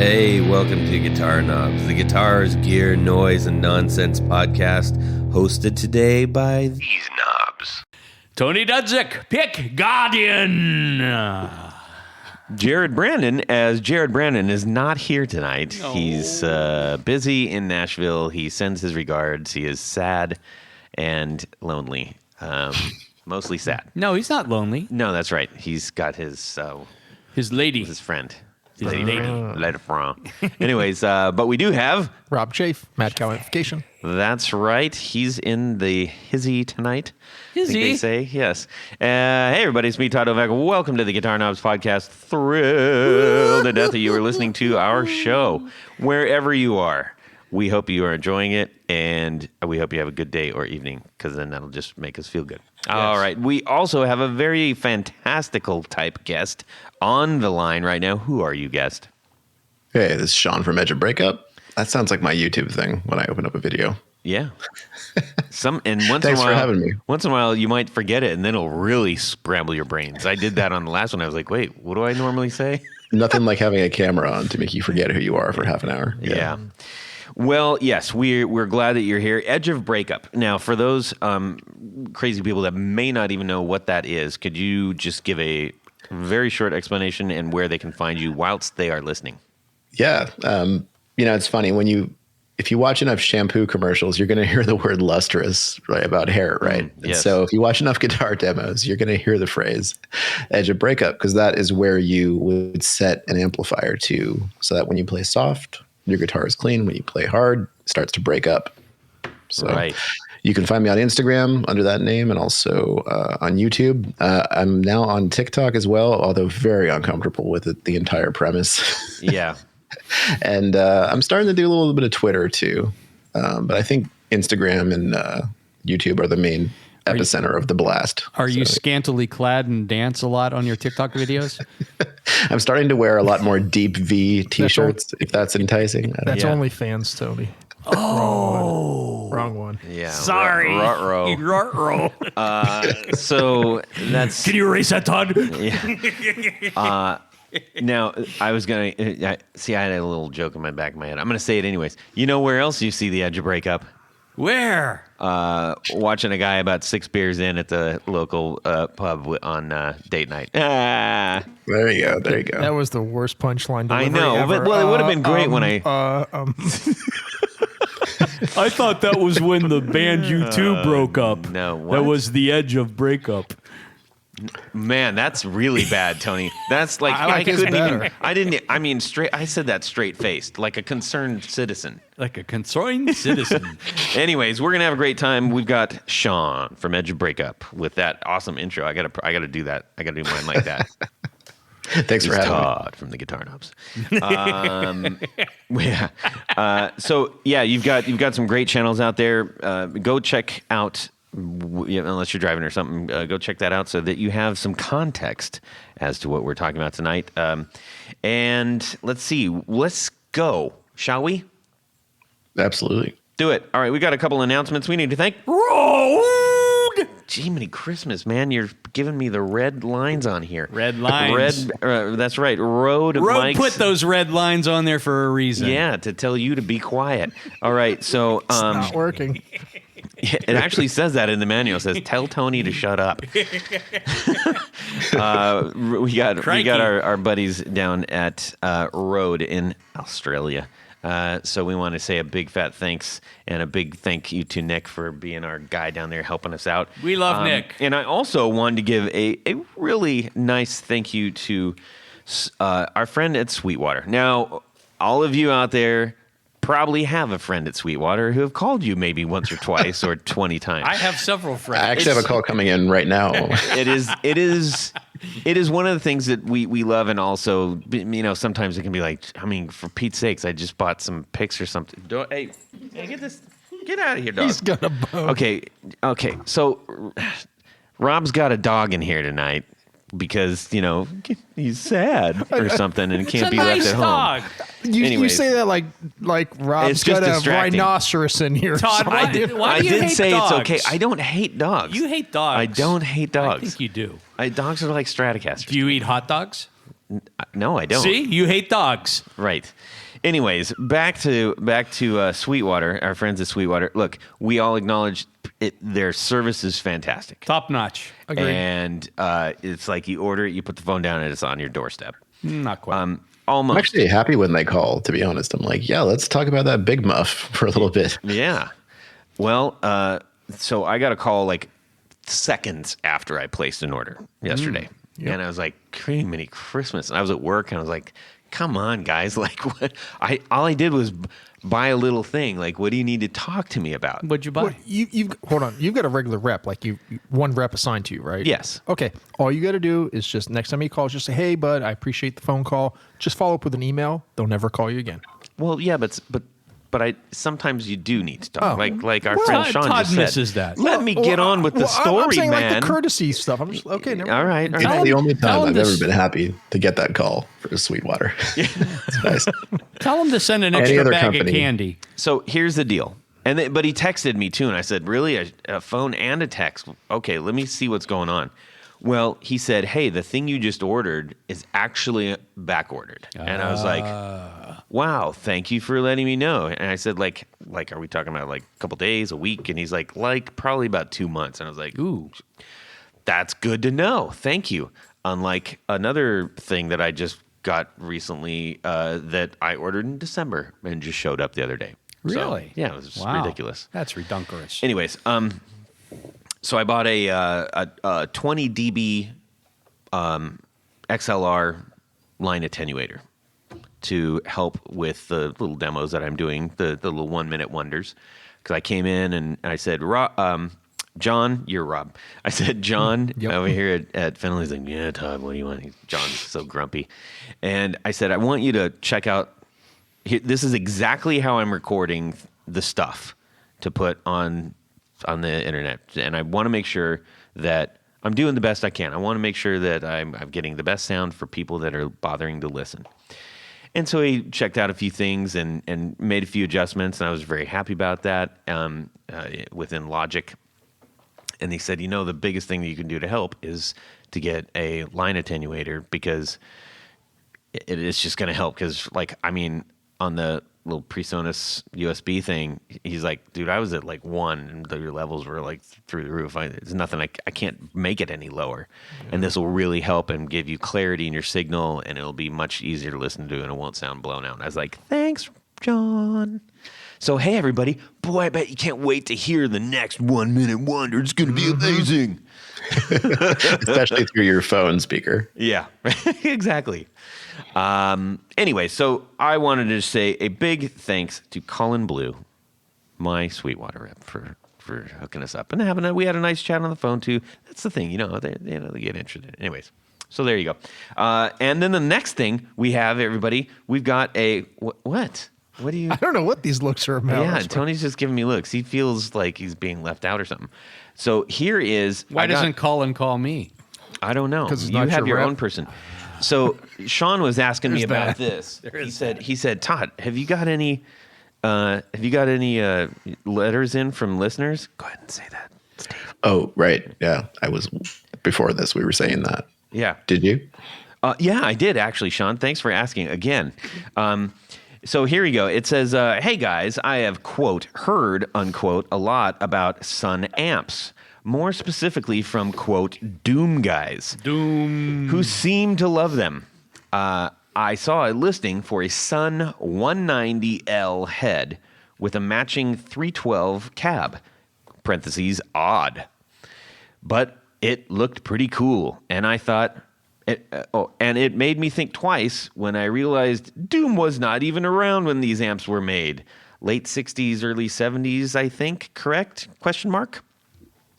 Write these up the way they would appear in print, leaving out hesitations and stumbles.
Hey, welcome to Guitar Knobs, the guitars, gear, noise, and nonsense podcast, hosted today by these knobs. Tony Dudzik, pick Guardian. Jared Brandon, as Jared Brandon is not here tonight. No. He's busy in Nashville. He sends his regards. He is sad and lonely. Mostly sad. No, he's not lonely. No, that's right. He's got his lady. his friend. His lady. Friend. Anyways, but we do have Rob Chafe, Mad Cow Amplification. That's right. He's in the hizzy tonight. Hizzy? I think they say, yes. Hey, everybody, it's me, Todd Novak. Welcome to the Guitar Knobs podcast. Thrilled to death that you are listening to our show. Wherever you are, we hope you are enjoying it, and we hope you have a good day or evening, because then that'll just make us feel good. Yes. All right. We also have a very fantastical type guest on the line right now. Who are you, guest? Hey, this is Sean from Edge of Breakup. That sounds like my YouTube thing when I open up a video. Yeah. Once Thanks in a while, for having me. Once in a while, you might forget it, and then it'll really scramble your brains. I did that on the last one. I was like, wait, what do I normally say? Nothing like having a camera on to make you forget who you are for half an hour. Yeah. Well, yes, we're glad that you're here. Edge of Breakup. Now, for those crazy people that may not even know what that is, could you just give a very short explanation and where they can find you whilst they are listening? Yeah. It's funny if you watch enough shampoo commercials, you're going to hear the word lustrous, right, about hair, right? Yes. And so if you watch enough guitar demos, you're going to hear the phrase Edge of Breakup, because that is where you would set an amplifier to, so that when you play soft, your guitar is clean. When you play hard, it starts to break up. So right. You can find me on Instagram under that name, and also on YouTube. I'm now on TikTok as well, although very uncomfortable with it, the entire premise. Yeah. And I'm starting to do a little bit of Twitter too. But I think Instagram and YouTube are the main epicenter of the blast. Are you scantily clad and dance a lot on your TikTok videos? I'm starting to wear a lot more deep V t-shirts, if that's enticing. That's only fans, Tony. Wrong one. Yeah. Sorry. Ruh-roh. So that's... Can you erase that, Todd? Yeah. Now, I was going to... I had a little joke in my back of my head. I'm going to say it anyways. You know where else you see the Edge of Breakup? Where? Watching a guy about 6 beers in at the local pub on date night. There you go. That was the worst punchline delivery I know, ever. but it would have been great when I... I thought that was when the band U2 broke up. No, what? That was the Edge of Breakup. Man, that's really bad, Tony. That's like I couldn't even. I said that straight faced, like a concerned citizen. Like a concerned citizen. Anyways, we're gonna have a great time. We've got Sean from Edge of Breakup with that awesome intro. I gotta do that. I gotta do mine like that. Thanks for having Todd from the Guitar Knobs. So you've got some great channels out there. Go check out. Unless you're driving or something, go check that out so that you have some context as to what we're talking about tonight. And let's see. Let's go, shall we? me. Absolutely. Do it. All right, we got a couple announcements. We need to thank Road! Jiminy Christmas, man. You're giving me the red lines on here. Red lines. That's right. Road Mike's. Put those red lines on there for a reason. Yeah, to tell you to be quiet. All right, so... It's not working. It actually says that in the manual. It says, tell Tony to shut up. We got our buddies down at Road in Australia. So we want to say a big fat thanks and a big thank you to Nick for being our guy down there helping us out. We love Nick. And I also wanted to give a really nice thank you to our friend at Sweetwater. Now, all of you out there probably have a friend at Sweetwater who have called you maybe once or twice or 20 times. I have several friends. I actually have a call coming in right now. It is one of the things that we love, and also, sometimes it can be like, for Pete's sakes, I just bought some picks or something. Hey, get out of here, dog. He's gonna bone. Okay. So Rob's got a dog in here tonight because he's sad or something and can't be left at home. You say that like Rob's It's just got a distracting. rhinoceros in here. Todd, why do you I did hate say dogs? it's okay. I don't hate dogs. You hate dogs. I don't hate dogs. I think you do. Dogs are like Stratocasters. Do you eat hot dogs? No, I don't. See, you hate dogs. Right. Anyways, back to Sweetwater, our friends at Sweetwater. Look, we all acknowledge their service is fantastic. Top notch. Agreed. And it's like you order it, you put the phone down, and it's on your doorstep. Not quite. Almost. I'm actually happy when they call, to be honest. I'm like, yeah, let's talk about that Big Muff for a little bit. Yeah. Well, so I got a call like seconds after I placed an order yesterday. And I was like, Mini Christmas. And I was at work and I was like, come on, guys. Like, what? All I did was buy a little thing. Like, what do you need to talk to me about? What'd you buy? Well, you've hold on. You've got a regular rep, like one rep assigned to you, right? Yes. Okay. All you got to do is just next time he calls, just say, "Hey, bud, I appreciate the phone call." Just follow up with an email. They'll never call you again. Well, yeah, but I sometimes you do need to talk. Oh. Like our friend Sean Todd just said. misses that. Let me get on with the story, I'm saying man. like the courtesy stuff. I'm just okay. Never All mind. right. It's the only tell time him I've this- ever been happy to get that call for Sweetwater. It's nice. Tell him to send an Any extra other bag of company. candy. So here's the deal. But he texted me too, and I said, really? A phone and a text? Okay, let me see what's going on. Well, he said, hey, the thing you just ordered is actually back ordered. And I was like, wow, thank you for letting me know. And I said, like, are we talking about like a couple days, a week? And he's like probably about 2 months. And I was like, ooh, that's good to know. Thank you. Unlike another thing that I just got recently that I ordered in December and just showed up the other day. Really? So, yeah, it was Wow. ridiculous. That's redunculous. Anyways, so I bought a 20 dB XLR line attenuator to help with the little demos that I'm doing, the little 1 minute wonders. Because I came in and I said, John, you're Rob. I said, John, over here at Fennel. He's like, yeah, Todd, what do you want? John's so grumpy. And I said, I want you to check out. This is exactly how I'm recording the stuff to put on the internet, and I want to make sure that I'm doing the best I can. I want to make sure that I'm getting the best sound for people that are bothering to listen. And so he checked out a few things and made a few adjustments, and I was very happy about that within Logic. And he said, the biggest thing that you can do to help is to get a line attenuator, because it is just going to help. Because, on the little PreSonus USB thing, he's like, dude, I was at like 1 and your levels were like through the roof. There's nothing, I can't make it any lower. Yeah. And this will really help and give you clarity in your signal, and it'll be much easier to listen to, and it won't sound blown out. And I was like, thanks, John. So, hey, everybody, boy, I bet you can't wait to hear the next 1 minute wonder. It's going to be amazing. Especially through your phone speaker. Yeah, exactly. Anyway, so I wanted to say a big thanks to Colin Blue, my Sweetwater rep, for hooking us up and we had a nice chat on the phone too. That's the thing, they get interested. Anyways, so there you go. And then the next thing we have, everybody, we've got a what? What do you? I don't know what these looks are about. Yeah, Tony's just giving me looks. He feels like he's being left out or something. So here is. Why doesn't Colin call me? I don't know. 'Cause it's You not have your your rep. own person. So Sean was asking me There's about that. this. He said, Todd, have you got any letters in from listeners? Go ahead and say that, Steve. Oh, right. Yeah. Before this, we were saying that. Yeah. Did you? Yeah, I did actually, Sean. Thanks for asking again. So here we go. It says, hey guys, I have, quote, heard, unquote, a lot about Sun amps. More specifically from, quote, Doom guys. Doom. Who seem to love them. I saw a listing for a Sun 190L head with a matching 312 cab, parentheses, odd. But it looked pretty cool, and I thought... and it made me think twice when I realized Doom was not even around when these amps were made. Late 60s, early 70s, I think, correct? Question mark?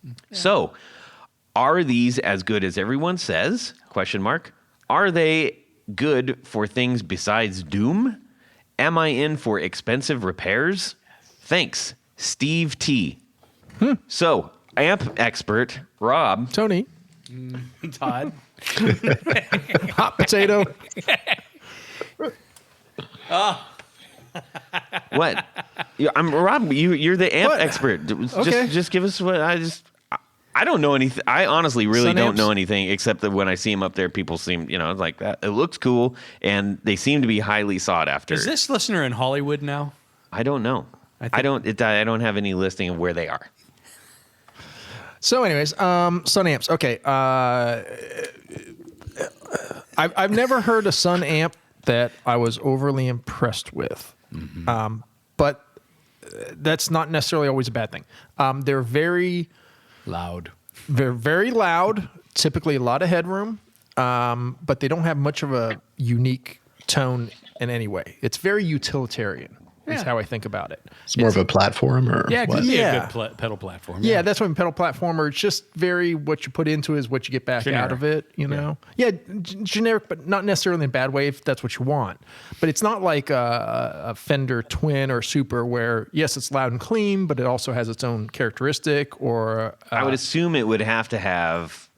Yeah. So, are these as good as everyone says? Question mark. Are they good for things besides Doom? Am I in for expensive repairs? Thanks, Steve T. So, amp expert Rob. Tony. Todd. Hot potato. What? I'm Rob. You're the amp What? expert. Okay. Just give us what I just. I don't know anything. I honestly really Sun don't amps? know anything except that when I see them up there, people seem, like that. It looks cool, and they seem to be highly sought after. Is this listener in Hollywood now? I don't know. I don't have any listing of where they are. So, anyways, Sun amps. Okay, I've never heard a Sun amp that I was overly impressed with, but that's not necessarily always a bad thing. They're very Loud. very loud. Typically, a lot of headroom, but they don't have much of a unique tone in any way. It's very utilitarian. Is how I think about it. It's more of a platform, or Yeah, it what? could be Yeah. a good pedal platform. Yeah, that's what pedal platformer. It's just very what you put into is what you get back out of it. You know, generic, but not necessarily in a bad way if that's what you want. But it's not like a Fender Twin or Super where yes, it's loud and clean, but it also has its own characteristic. Or I would assume it would have to have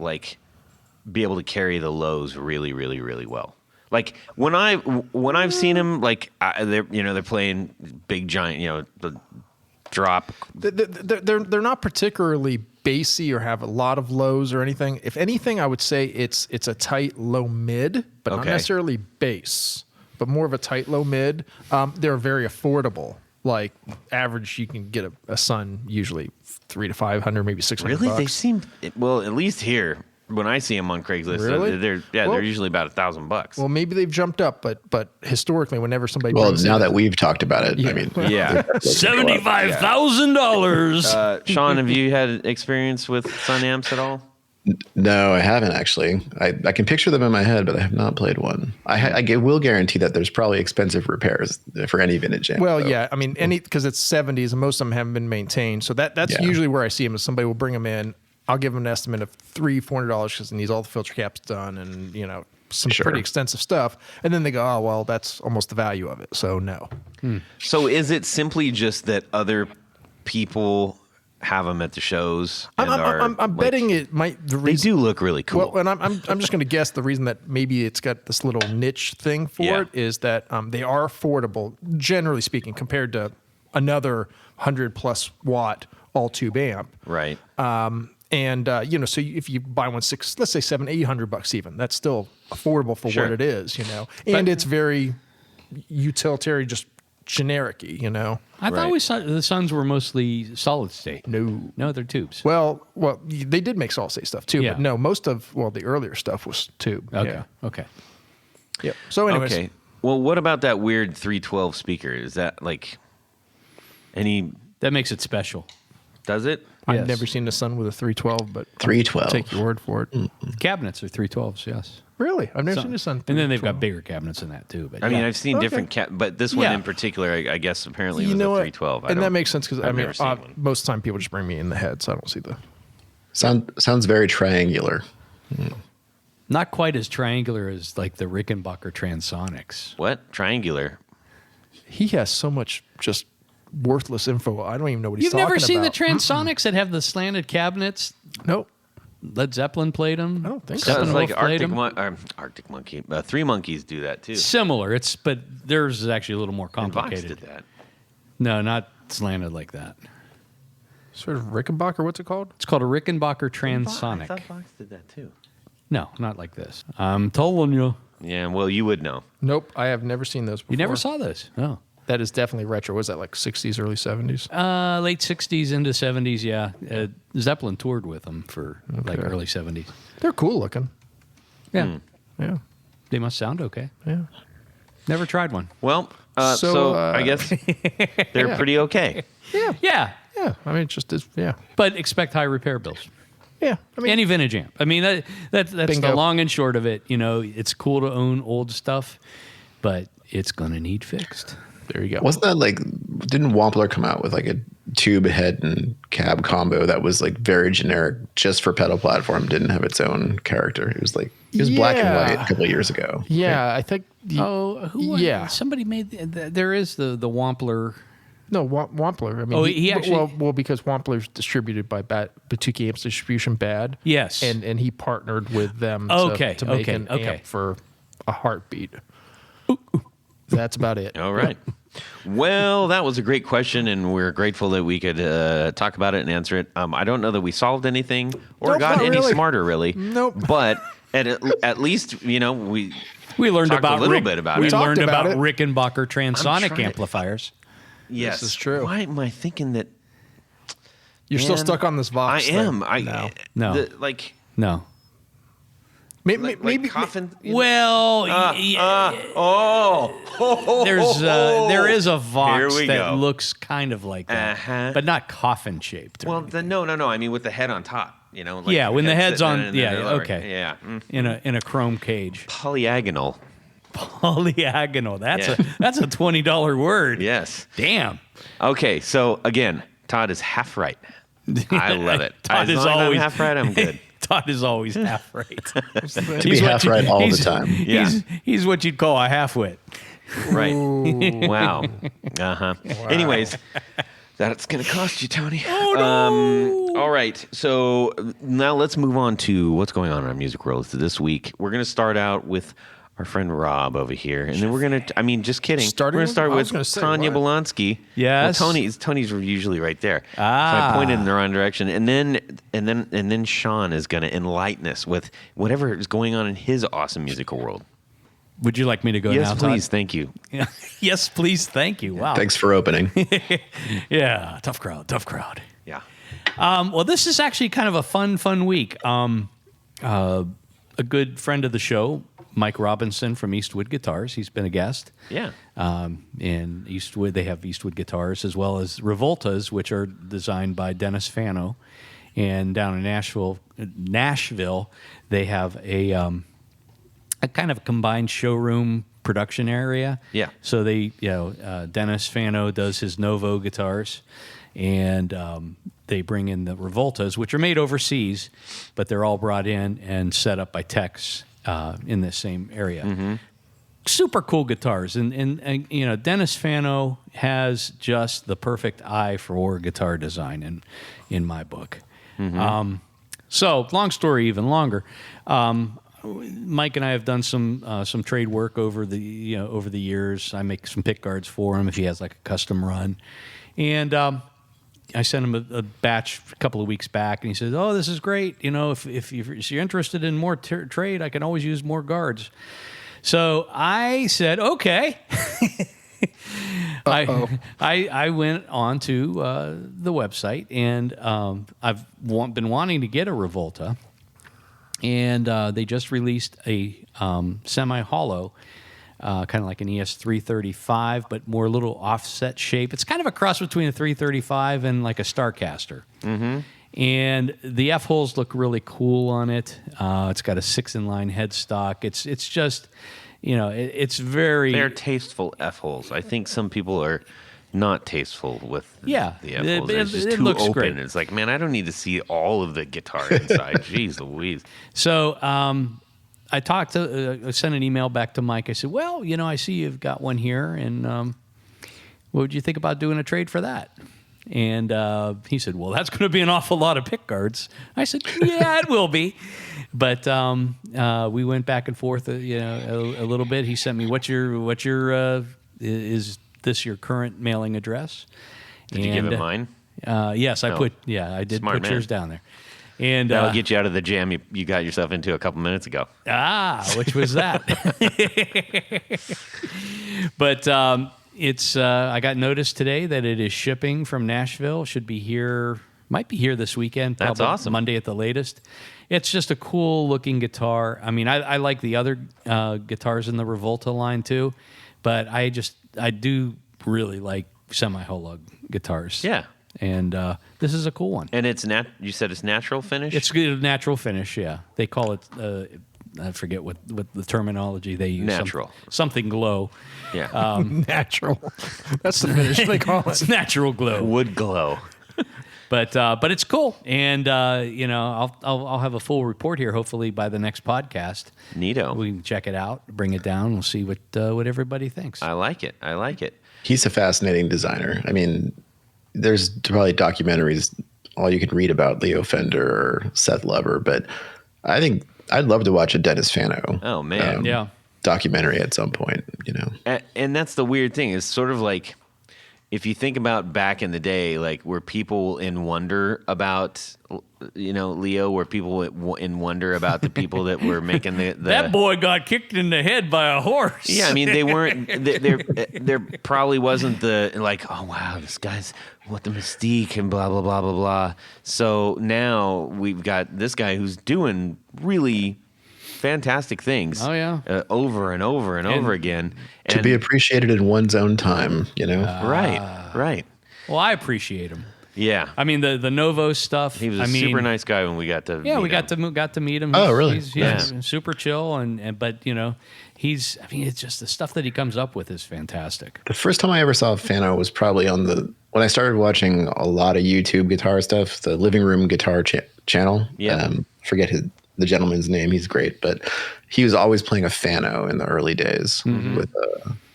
be able to carry the lows really, really, really well. Like when I've seen them, they're playing big giant, the drop. they're not particularly bassy or have a lot of lows or anything. If anything, I would say it's a tight low mid, but not Okay. necessarily bass, but more of a tight low mid. They're very affordable. Like average, you can get a Sun usually $300 to $500, maybe $600. Really, they seem at least here when I see them on Craigslist, Really? they're usually about $1,000. Well, maybe they've jumped up, but historically, whenever somebody Well, brings now in- that we've talked about it, I mean, yeah. $75,000. Sean, have you had experience with Sun amps at all? no, I haven't actually. I can picture them in my head, but I have not played one. I will guarantee that there's probably expensive repairs for any vintage amp. Well, though. yeah, I mean, because it's 70s and most of them haven't been maintained. So that's Yeah. usually where I see them is somebody will bring them in. I'll give them an estimate of $300-$400 because it needs all the filter caps done and, some Sure. pretty extensive stuff. And then they go, oh, well, that's almost the value of it. So no. So is it simply just that other people have them at the shows? And I'm betting it might. The they reason, do look really cool. Well, and I'm just going to guess the reason that maybe it's got this little niche thing for Yeah. it is that they are affordable, generally speaking, compared to another 100+ watt all tube amp. Right. So if you buy one let's say $700-$800 even, that's still affordable for Sure. what it is, and it's very utilitarian, just generic-y, I thought the Suns were mostly solid state. No, they're tubes. Well, they did make solid state stuff too, Yeah. but no, most of the earlier stuff was tube. Okay. Yeah. Okay. Yep. So anyways, Okay. Well, what about that weird 312 speaker? Is that any? That makes it special. Does it? I've Yes. never seen a Sun with a 312, but 312. I'll take your word for it. Cabinets are 312s, yes. Really? I've never seen a Sun. And then they've got 312. bigger cabinets than that too. But I mean, yeah. I've seen Okay. different but this one Yeah. in particular, I guess apparently You was know a what? 312. And that makes sense because I've never seen one. most of the time people just bring me in the head, so I don't see the. Sounds very triangular. not quite as triangular as the Rickenbacker Transonics. What? Triangular. He has so much just worthless info. I don't even know what he's You've talking never seen about. the Transonics that have the slanted cabinets? Nope. Led Zeppelin played them. I don't think so. That was like played Arctic Monkey. Three Monkeys do that too. Similar. But theirs is actually a little more And Vox complicated. did that. No, not slanted like that. Sort of Rickenbacker. What's it called? It's called a Rickenbacker I Transonic. thought Vox did that too. No, not like this. I'm telling you. Yeah, well, you would know. Nope. I have never seen those before. You never saw this? No. That is definitely retro. Was that like 60s, early 70s? Late 60s into 70s, yeah. Zeppelin toured with them for early 70s. They're cool looking. Yeah. Yeah. They must sound okay. Yeah. Never tried one. Well, So, so I guess they're pretty okay. Yeah. Yeah. I mean, it just is. Yeah. But expect high repair bills. Yeah. I mean, Any vintage amp. I mean, that's Bingo. the long and short of it. It's cool to own old stuff, but it's going to need fixed. there you go. Wasn't that didn't Wampler come out with a tube head and cab combo that was very generic just for pedal platform, didn't have its own character? It was black and white a couple of years ago. Yeah. I think. Who was Yeah. Somebody made there is the Wampler. No, Wampler. I mean, He actually- well, because Wampler's distributed by Batuki Amps Distribution Bad. Yes. And he partnered with them Okay, to make okay, an okay. amp for a heartbeat. That's about it. All right. Well, that was a great question, and we're grateful that we could talk about it and answer it. I don't know that we solved anything or Nope, got not any really. smarter, really. Nope. But at least, we learned talked about a little bit about we it. learned Talked about about it. Rickenbacker transonic trying- amplifiers. Yes. This is true. Why am I thinking that? You're still Man, stuck on this Vox I thing. am. No. No. Maybe coffin. Well, there is a Here Vox we that go. looks kind of like that, Uh-huh. but not coffin shaped. Well, no. I mean, with the head on top. Like yeah, when the head's sitting on. and then Yeah, they're lower. okay. Yeah. In a chrome cage. Polyagonal. Polyagonal. That's Yeah. that's a $20 word. Yes. Damn. Okay. So again, Todd is half right. I love it. Todd as is long as always I'm half right. I'm good. Todd is always half right. To be half right all the time. Yeah. He's what you'd call a half-wit. Right. Wow. Uh-huh. Anyways, that's going to cost you, Tony. Oh, no. All right. So now let's move on to what's going on in our music world this week. We're going to start out with our friend Rob over here. And then we're going to, just kidding. Starting we're going to start with- I was with gonna say, Tanya what? Bolonsky. Yes. Well, Tony's usually right there. So Ah. I pointed in the wrong direction. And then Sean is going to enlighten us with whatever is going on in his awesome musical world. Would you like me to go Yes, now, please. Todd? Thank you. Yes, please. Thank you. Wow. Thanks for opening. Yeah. Tough crowd. Yeah. Well, this is actually kind of a fun week. A good friend of the show, Mike Robinson from Eastwood Guitars. He's been a guest. Yeah. In Eastwood, they have Eastwood Guitars as well as Revoltas, which are designed by Dennis Fano. And down in Nashville, they have a kind of a combined showroom production area. Yeah. So Dennis Fano does his Novo guitars, and they bring in the Revoltas, which are made overseas, but they're all brought in and set up by techs in this same area. Mm-hmm. Super cool guitars, and Dennis Fano has just the perfect eye for guitar design in my book. Mm-hmm. So long story, even longer. Mike and I have done some trade work over the years. I make some pick guards for him if he has like a custom run, and I sent him a batch a couple of weeks back, and he says, "Oh, this is great. If you're interested in more trade, I can always use more guards." So I said, "Okay." I went on to the website, and I've been wanting to get a Revolta. And they just released a semi-hollow, kind of like an ES335, but more little offset shape. It's kind of a cross between a 335 and like a Starcaster. Mm-hmm. And the F-holes look really cool on it. It's got a 6-in-line headstock. It's just, it's very... They're tasteful F-holes. I think some people are not tasteful with the F-holes. It's just it too looks open. great. It's like, man, I don't need to see all of the guitar inside. Jeez Louise. So I sent an email back to Mike. I said, well, I see you've got one here, and what would you think about doing a trade for that? And he said, well, that's going to be an awful lot of pick guards. I said, yeah, it will be. But we went back and forth, a little bit. He sent me, what's your is this your current mailing address? Did you give him mine? Yes, I did Smart put man. yours down there. And That'll get you out of the jam you got yourself into a couple minutes ago. which was that? But I got notice today that it is shipping from Nashville. Might be here this weekend. That's probably awesome. Monday at the latest. It's just a cool looking guitar. I mean, I like the other guitars in the Revolta line too, but I do really like semi-hollow guitars. Yeah. And this is a cool one. And you said it's natural finish? It's a natural finish, yeah. They call it, I forget what the terminology they use. Natural. Something glow. Yeah. Natural. That's the finish they call it. It's natural glow. Wood glow. But it's cool. And, I'll have a full report here hopefully by the next podcast. Neato. We can check it out, bring it down. We'll see what everybody thinks. I like it. He's a fascinating designer. I mean, there's probably documentaries all you can read about Leo Fender or Seth Lover, but I think I'd love to watch a Dennis Fano. Oh, man. Yeah. documentary at some point, you know. And that's the weird thing. It's sort of like, if you think about back in the day, like were people in wonder about, you know, Leo, were people in wonder about the people that were making the That boy got kicked in the head by a horse. Yeah, I mean, they weren't. There probably wasn't the like, oh wow, this guy's what the mystique and blah blah blah blah blah. So now we've got this guy who's doing really fantastic things. Oh yeah, over and over and over again. To be appreciated in one's own time, you know. Right. Well, I appreciate him. Yeah. I mean the Novo stuff. He was a super nice guy when we got to. Yeah, meet we him. got to meet him. Oh, really? He's super chill and but you know he's. I mean, it's just the stuff that he comes up with is fantastic. The first time I ever saw Fano was probably when I started watching a lot of YouTube guitar stuff, the Living Room Guitar channel. Yeah. Forget the gentleman's name. He's great, but he was always playing a Fano in the early days with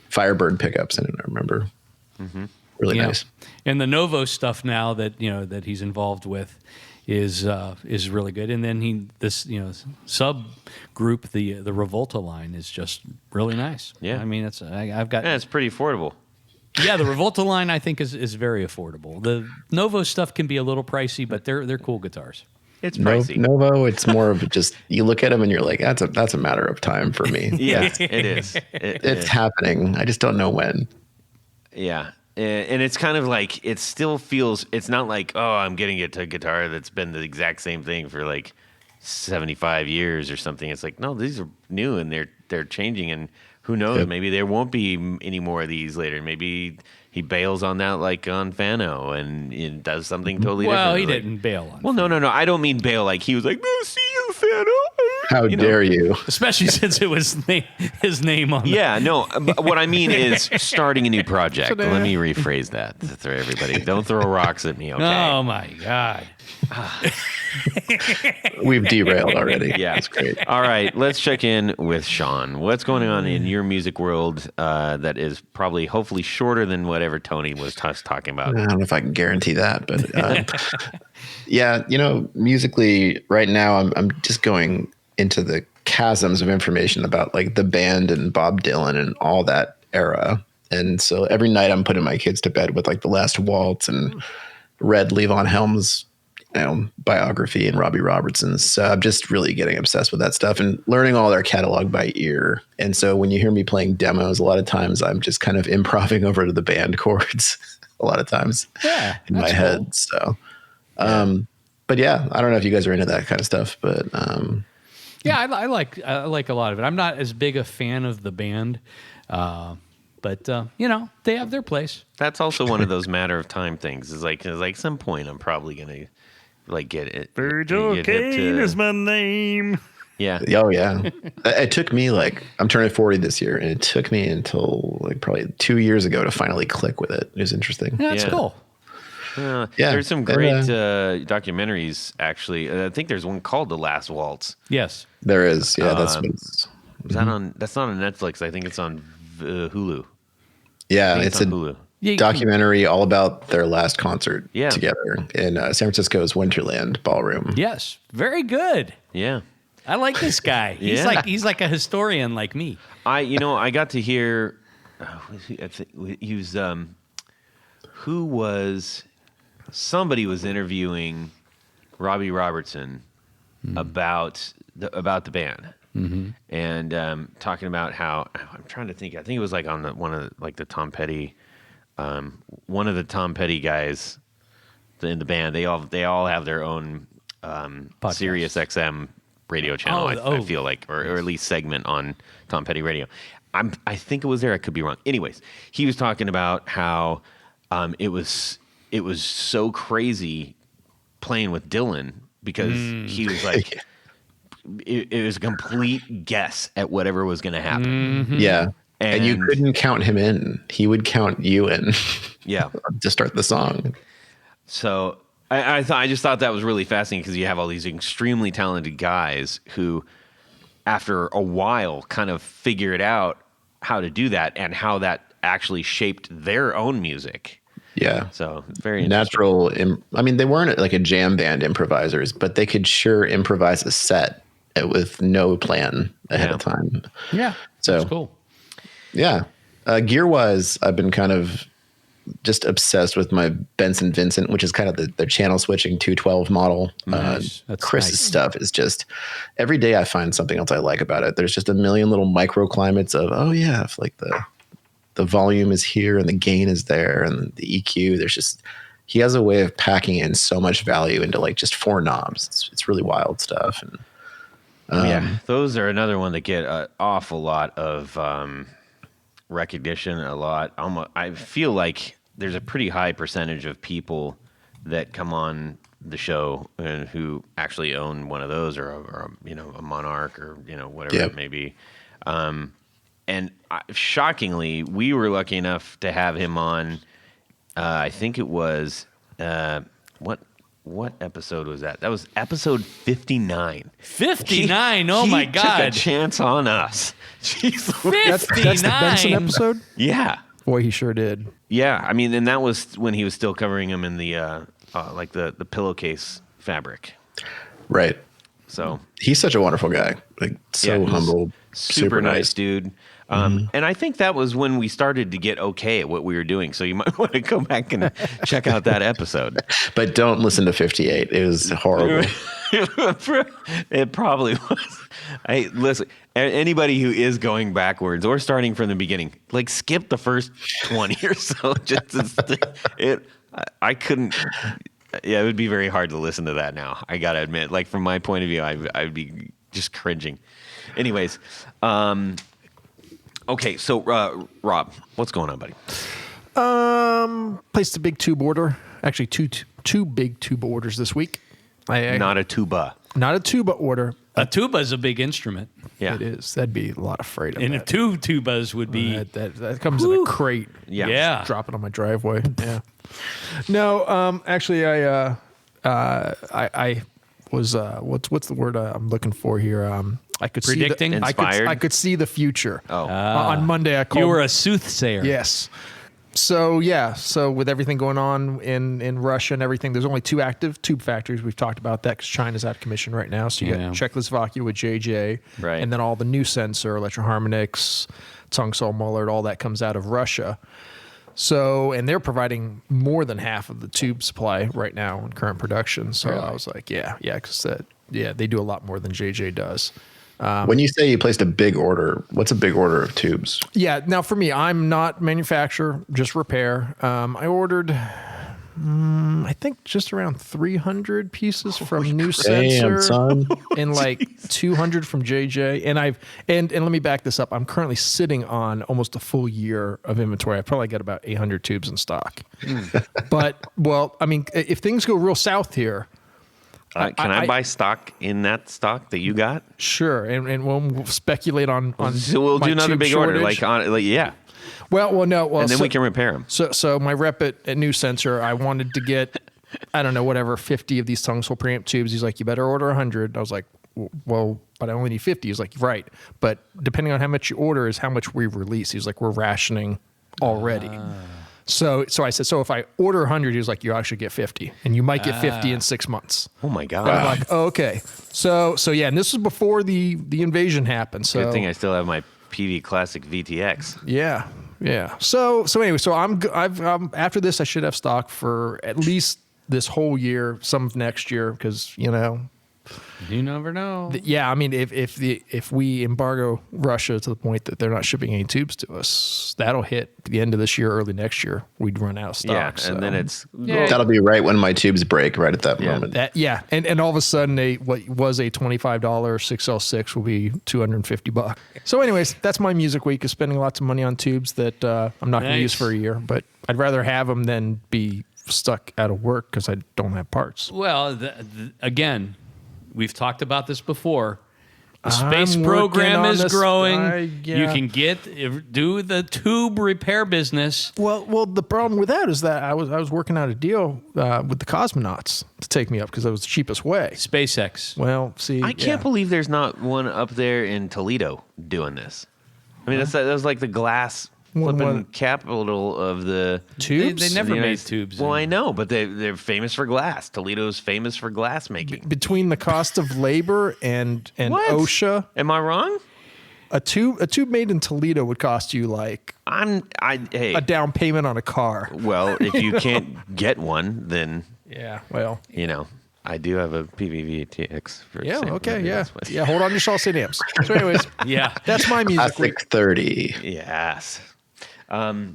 Firebird pickups in it. I remember. Mm-hmm. Really nice. And the Novo stuff now that that he's involved with is really good. And then sub group the Revolta line is just really nice. Yeah. I mean I've got it's pretty affordable. Yeah, the Revolta line I think is very affordable. The Novo stuff can be a little pricey, but they're cool guitars. It's pricey. Novo, it's more of just you look at them and you're like, that's a matter of time for me. Yeah, it is. It's happening. I just don't know when. Yeah. And it's kind of like, it still feels, it's not like, oh, I'm getting a guitar that's been the exact same thing for like 75 years or something. It's like, no, these are new and they're changing, and who knows, Yep. maybe there won't be any more of these later. Maybe he bails on that like on Fano and does something totally different. Well, he Like, didn't bail on. well, no. I don't mean bail like he was like, no, see you, Fano. How dare you? Especially since it was his name on. Yeah, no. But what I mean is starting a new project. Let me rephrase that for everybody. Don't throw rocks at me, okay? Oh my God. We've derailed already. Yeah, That's great. All right, let's check in with Sean. What's going on in your music world that is probably, hopefully, shorter than whatever Tony was talking about? I don't know if I can guarantee that, but yeah, musically right now I'm just going into the chasms of information about like the band and Bob Dylan and all that era. And so every night I'm putting my kids to bed with like the Last Waltz and read Levon Helm's biography and Robbie Robertson's. So I'm just really getting obsessed with that stuff and learning all their catalog by ear. And so when you hear me playing demos, a lot of times I'm just kind of improving over to the band chords a lot of times in my head. So, but yeah, I don't know if you guys are into that kind of stuff, but yeah, I like a lot of it. I'm not as big a fan of the band, but they have their place. That's also one of those matter of time things. Is like some point I'm probably gonna like get it. Virgil Kane is my name. Yeah. Oh yeah. It took me I'm turning 40 this year, and it took me until like probably 2 years ago to finally click with it. It was interesting. Yeah, that's cool. There's some great documentaries actually. I think there's one called The Last Waltz. Yes, there is. Yeah, that's is that on. That's not on Netflix. I think it's on Hulu. Yeah, it's a on Hulu. documentary all about their last concert Yeah. together in San Francisco's Winterland Ballroom. Yes, very good. Yeah. I like this guy. Yeah. He's like a historian like me. I got to hear. He was. Who was? Somebody was interviewing Robbie Robertson about the band, and talking about how, I'm trying to think. I think it was like on one of the Tom Petty, one of the Tom Petty guys in the band. They all have their own Sirius XM radio channel. I feel like, or at least segment on Tom Petty radio. I think it was there. I could be wrong. Anyways, he was talking about how it was so crazy playing with Dylan because he was like, it was a complete guess at whatever was going to happen. Mm-hmm. Yeah. And you couldn't count him in. He would count you in. Yeah. To start the song. So I just thought that was really fascinating because you have all these extremely talented guys who, after a while, kind of figured out how to do that and how that actually shaped their own music. Yeah. So it's very natural. I mean, they weren't like a jam band improvisers, but they could sure improvise a set with no plan ahead Yeah. of time. Yeah. So That's cool. yeah, gear wise, I've been kind of just obsessed with my Benson Vincent, which is kind of the channel switching 212 model. Nice. That's Chris's nice. stuff is just every day I find something else I like about it. There's just a million little microclimates of, oh yeah, if like the volume is here and the gain is there and the EQ. There's just, he has a way of packing in so much value into like just 4 knobs. It's really wild stuff. And Yeah, those are another one that get an awful lot of recognition. I feel like there's a pretty high percentage of people that come on the show and who actually own one of those or a Monarch or whatever Yep. it may be. Shockingly, we were lucky enough to have him on. I think it was what episode was that? That was episode 59. 59. Oh my He God. took a chance on us. Jeez. That's the Benson 59. episode. Yeah. Boy, he sure did. Yeah. I mean, and that was when he was still covering him in the like the pillowcase fabric. right. So He's such a wonderful guy. Like so yeah, he was humble, super nice dude. And I think that was when we started to get okay at what we were doing. So you might want to go back and check out that episode. But don't listen to 58. It was horrible. It probably was. Hey, listen, anybody who is going backwards or starting from the beginning, like skip the first 20 or so. I couldn't. Yeah, it would be very hard to listen to that now. I gotta admit, like from my point of view, I'd be just cringing. Anyways, okay, so Rob, what's going on, buddy? Placed a big tube order. Actually, two big tube orders this week. Not a tuba. Not a tuba order. A tuba is a big instrument. Yeah. It is. That'd be a lot of freight. And if 2 tubas would be. that comes in a crate. Yeah. Yeah. Drop it on my driveway. Yeah. No, actually, I was what's the word I'm looking for here? I could Predicting? see Inspired? I could see the future. Oh. On Monday, I called. You were a soothsayer. Yes. So with everything going on in Russia and everything, there's only 2 active tube factories. We've talked about that because China's out of commission right now. So you Yeah. got Czechoslovakia with JJ, Right. and then all the new sensor, Electroharmonics, Tungsol, Mullard, all that comes out of Russia. So, and they're providing more than half of the tube supply right now in current production. So I was like, because they do a lot more than JJ does. When you say you placed a big order, what's a big order of tubes? Yeah. Now, for me, I'm not manufacturer, just repair. I ordered, I think, just around 300 pieces from New Sensor son. and like 200 from JJ. And let me back this up. I'm currently sitting on almost a full year of inventory. I probably got about 800 tubes in stock. But, well, I mean, if things go real south here, Can I buy stock in that stock that you got? sure. And we'll speculate on So we'll my do another tube big order, shortage. yeah, Well, no. Well, and then so- we can repair them. So my rep at New Sensor, I wanted to get, I don't know, whatever, 50 of these Tungsol preamp tubes. He's like, you better order 100. I was like, well, but I only need 50. He's like, right. But depending on how much you order is how much we release. He's like, we're rationing already. So I said, so if I order 100, he was like, you actually get 50 and you might get 50 in 6 months. Oh my god! I'm like, oh, okay. So yeah, and this was before the invasion happened. So Good thing I still have my PV Classic VTX. yeah. So anyway, so I'm after this, I should have stock for at least this whole year, some of next year, because You never know. yeah, I mean, if we embargo Russia to the point that they're not shipping any tubes to us, that'll hit the end of this year, early next year. We'd run out of stock. Yeah, so. and then it's That'll be right when my tubes break, right at that moment. that, yeah, and all of a sudden, what was a $25 6L6 will be $250. So, anyways, that's my music week, is spending lots of money on tubes that I'm not going to use Nice. for a year. But I'd rather have them than be stuck out of work because I don't have parts. Well, again, we've talked about this before. The space I'm program working on is this. growing. Yeah. You can do the tube repair business. Well, the problem with that is that I was working out a deal with the cosmonauts to take me up because that was the cheapest way. SpaceX. Well, see, I can't believe there's not one up there in Toledo doing this. I mean, that was like the glass flipping capital of the Tubes? They never made tubes. Well, I know, but they're famous for glass. Toledo's famous for glass making. Between the cost of labor and What? OSHA, Am I wrong? a tube made in Toledo would cost you like Hey. a down payment on a car. Well, if you can't get one, then Yeah. Well. I do have a PVVTX. For Yeah. Sam. Okay. Maybe Yeah. that's what- Yeah. Hold on your Salsa amps. So, anyways, Yeah. that's my music. Classic 30. Yes. Okay.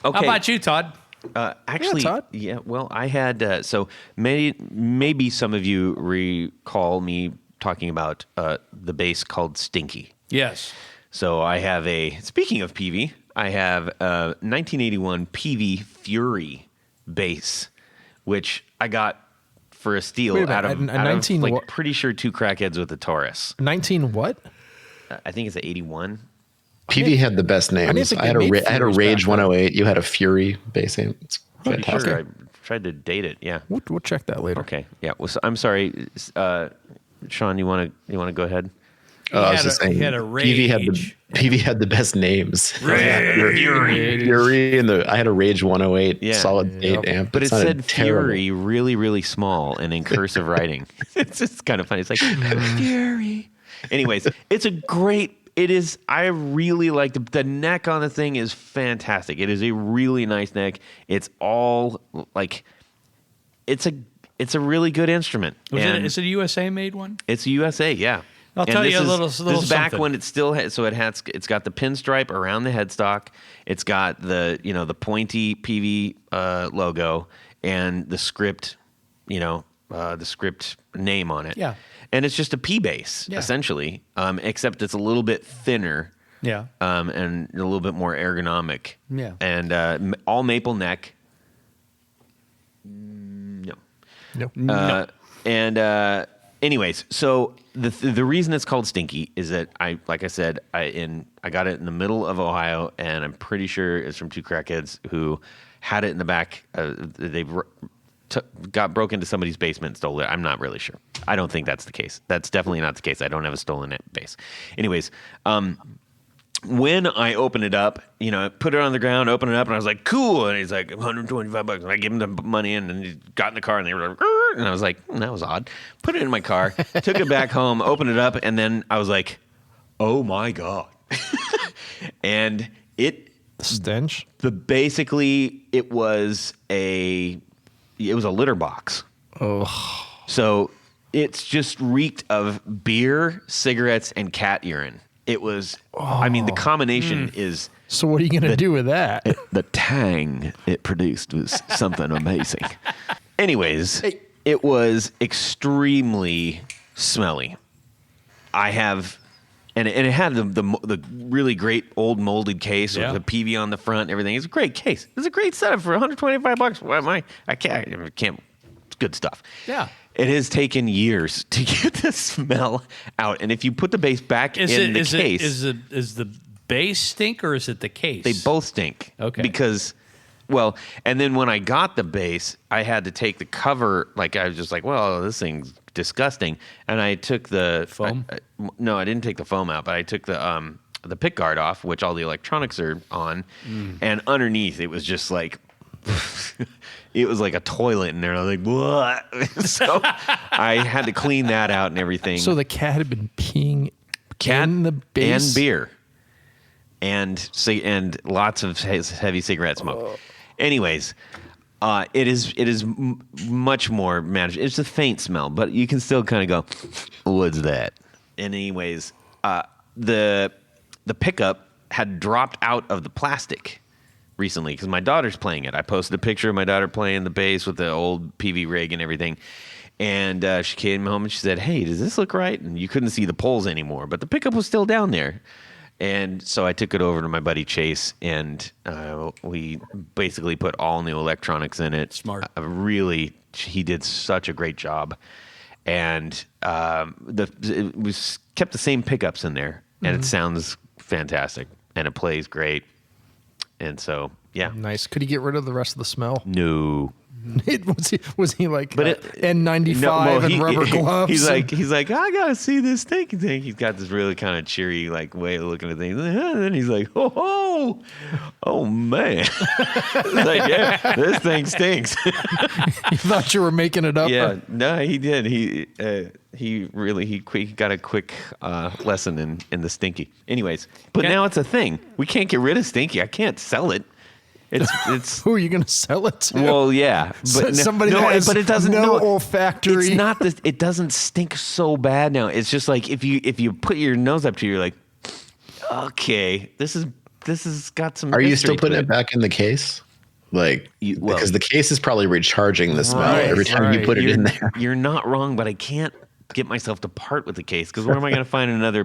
How about you, Todd? Actually, Todd? yeah. Well, I had so maybe some of you recall me talking about the bass called Stinky. Yes. So I have speaking of PV, I have a 1981 PV Fury bass, which I got for a steal Wait a out minute, of, a 19 like what? pretty sure two crackheads with a Taurus. 19 what? I think it's an 81. PV had the best didn't names. think I had they made I had a Furies Rage back then. 108. You had a Fury bass amp. It's Pretty fantastic. sure I tried to date it. Yeah. We'll check that later. Okay. Yeah. Well, so, I'm sorry, Sean. You want to go ahead? I was had just a- he saying, had a PV had the best names. Fury. Fury and I had a Rage 108 Yeah. solid gate amp. But it sounded said terrible. Fury really, really small and in cursive writing. It's just kind of funny. It's like Fury. Anyways, it's a great. It is. I really like the neck on the thing is fantastic. It is a really nice neck. It's all like. It's a really good instrument. Is it a USA made one? It's a USA, yeah. I'll tell you a little This is back something. when it still had. So it's got the pinstripe around the headstock. It's got the pointy PV logo and the script, the script name on it. Yeah. And it's just a P bass essentially, except it's a little bit thinner. Yeah. And a little bit more ergonomic. Yeah. And all maple neck. No. Anyways, so the reason it's called Stinky is that I got it in the middle of Ohio, and I'm pretty sure it's from two crackheads who had it in the back. They got broke into somebody's basement and stole it. I'm not really sure. I don't think that's the case. That's definitely not the case. I don't have a stolen bass. Anyways, when I opened it up, put it on the ground, open it up, and I was like, cool. And he's like, $125. And I gave him the money and he got in the car and they were like, "Arr!" And I was like, that was odd. Put it in my car, took it back home, opened it up, and then I was like, oh my God. And Stench. basically it was a litter box. Oh. So it's just reeked of beer, cigarettes, and cat urine. It was, the combination is So what are you going to do with that? the tang it produced was something amazing. Anyways, it was extremely smelly. And it had the really great old molded case with the PV on the front and everything. It's a great case. It's a great setup for $125. Why am I can't. It's good stuff. Yeah. It has taken years to get the smell out, and if you put the bass back in the case, Is the bass stink or is it the case? they both stink. Okay. Because, and then when I got the bass, I had to take the cover. Like I was just like, well, this thing's disgusting, and I took the Foam? No, I didn't take the foam out, but I took the pick guard off, which all the electronics are on, and underneath it was just like. It was like a toilet in there. I was like, what? So I had to clean that out and everything. So the cat had been peeing in the bass? and beer and lots of heavy cigarette smoke. Anyways, it is much more manageable. It's a faint smell, but you can still kind of go, what's that? Anyways, the pickup had dropped out of the plastic recently because my daughter's playing it. I posted a picture of my daughter playing the bass with the old PV rig and everything. And she came home and she said, hey, does this look right? And you couldn't see the poles anymore, but the pickup was still down there. And so I took it over to my buddy Chase, and we basically put all new electronics in it. Smart. He did such a great job. And it was kept the same pickups in there, and it sounds fantastic, and it plays great. And so, yeah. Nice. Could he get rid of the rest of the smell? No. Was he like But N95 and rubber gloves? He's like, I gotta see this stinky thing. He's got this really kind of cheery like way of looking at things. And then he's like, oh man, like, yeah, this thing stinks. You thought you were making it up? Yeah, no, he did. He got a quick lesson in the stinky. Anyways, but now it's a thing. We can't get rid of stinky. I can't sell it. It's Who are you going to sell it to? well, yeah, but Somebody that has but it doesn't no olfactory. It's not this. It doesn't stink so bad now. It's just like if you put your nose up to, you're like, okay, this has got some. Are you still history putting to it back in the case? Like, well- because the case is probably recharging the smell every time you put it in there. You're not wrong, but I can't get myself to part with the case because where am I going to find another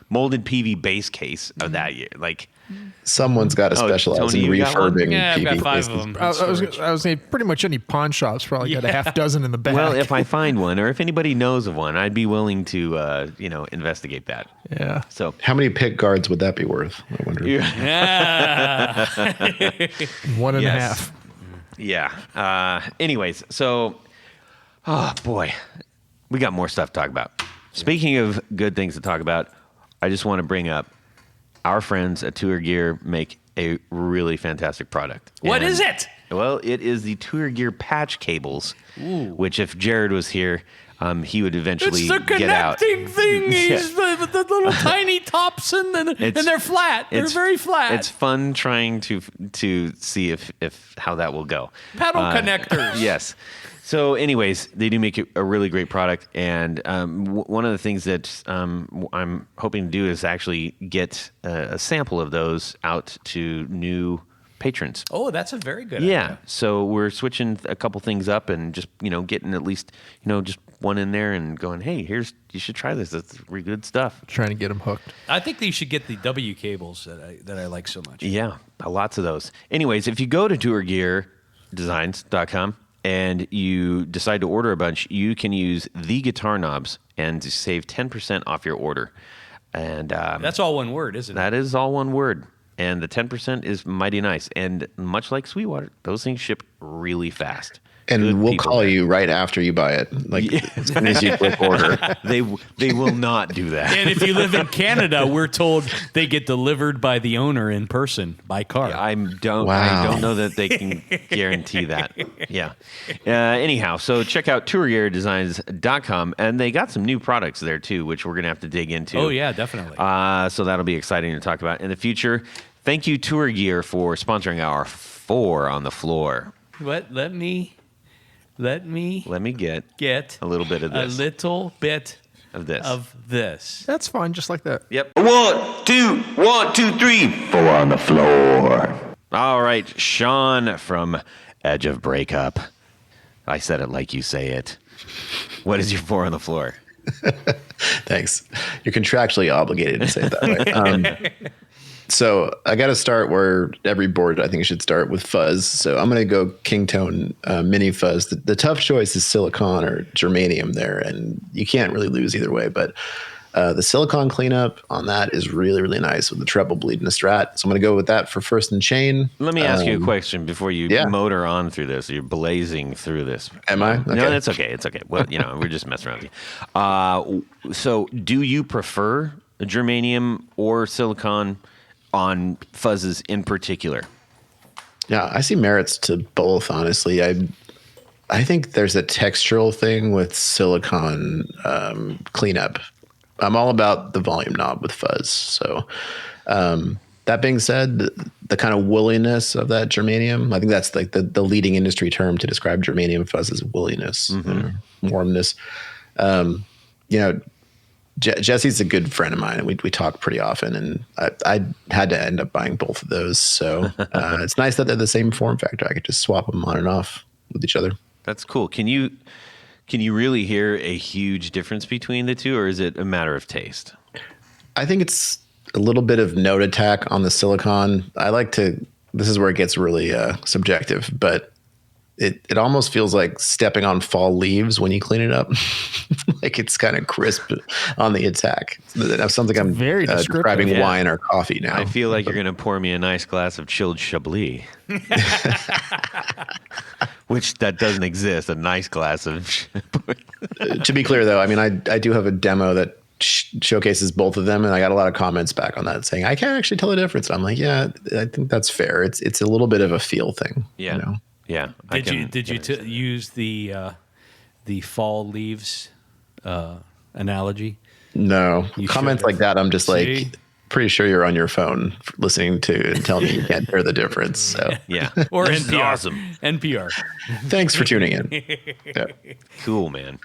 molded PV base case of that year? Like, Someone's got to specialize Tony, in you got one? refurbing Yeah, I've got PV 5 cases. of them. I was saying pretty much any pawn shop's probably got a half dozen in the back. well, if I find one or if anybody knows of one, I'd be willing to investigate that. yeah. So How many pick guards would that be worth? I wonder. Yeah. 1.5. Yes. Yeah. Anyways, so, oh boy, we got more stuff to talk about. Speaking of good things to talk about, I just want to bring up our friends at Tour Gear make a really fantastic product. What And- is it? Well, it is the Tour Gear patch cables, which if Jared was here, he would eventually It's the get out. connecting thingies, the little tiny tops, and they're flat. They're very flat. It's fun trying to see if how that will go. Pedal connectors. Yes. So, anyways, they do make a really great product, and one of the things that I'm hoping to do is actually get a sample of those out to new patrons. Oh, that's a very good Yeah. idea. So we're switching a couple things up and just getting at least just one in there and going, hey, you should try this. That's really good stuff. Trying to get them hooked. I think that you should get the W cables that I like so much. Yeah, lots of those. Anyways, if you go to tourgeardesigns.com and you decide to order a bunch, you can use the guitar knobs and save 10% off your order. And That's all one word, isn't it? that is all one word. And the 10% is mighty nice. And much like Sweetwater, those things ship really fast. And Good we'll people call there. you right after you buy it. Like, as soon as you click order. They will not do that. And if you live in Canada, we're told they get delivered by the owner in person by car. I don't Wow. know that they can guarantee that. Yeah. Anyhow, so check out tourgeardesigns.com, and they got some new products there too, which we're gonna have to dig into. Oh yeah, definitely. So that'll be exciting to talk about in the future. Thank you, Tour Gear, for sponsoring our 4 on the floor. Let me Let me get a little bit of this. A little bit Of this. Of this. That's fine, just like that. Yep. 1, 2, 3. 4 on the floor. All right, Sean from Edge of Breakup. I said it like you say it. What is your 4 on the floor? Thanks. You're contractually obligated to say it that way. So I got to start where every board I think should start with fuzz. So I'm going to go King Tone mini fuzz. The tough choice is silicon or germanium there, and you can't really lose either way. But the silicon cleanup on that is really, really nice with the treble bleed and the strat. So I'm going to go with that for first and chain. Let me ask you a question before you yeah. motor on through this. You're blazing through this. Am I? Okay. No, that's okay. It's okay. Well, we're just messing around with you. So do you prefer germanium or silicon on fuzzes in particular? Yeah, I see merits to both, honestly. I think there's a textural thing with silicon cleanup. I'm all about the volume knob with fuzz. So that being said, the kind of woolliness of that germanium, I think that's like the leading industry term to describe germanium fuzz is woolliness, warmness. Jesse's a good friend of mine, and we talk pretty often, and I had to end up buying both of those. So it's nice that they're the same form factor. I could just swap them on and off with each other. That's cool. Can you really hear a huge difference between the two, or is it a matter of taste? I think it's a little bit of note attack on the silicon. This is where it gets really subjective, but it almost feels like stepping on fall leaves when you clean it up. Like it's kind of crisp on the attack. That's something I'm very describing Yeah. wine or coffee now. I feel like you're going to pour me a nice glass of chilled Chablis. Which that doesn't exist, a nice glass of To be clear, though, I mean, I do have a demo that showcases both of them, and I got a lot of comments back on that saying I can't actually tell the difference. I'm like, yeah, I think that's fair. It's a little bit of a feel thing. Yeah. You know? Yeah. Did you use the fall leaves analogy? No You comments should've. like that. I'm just See? like pretty sure you're on your phone listening to and telling me you can't hear the difference. So Yeah. Or This is NPR? awesome. NPR. thanks for tuning in. Yeah. Cool, man.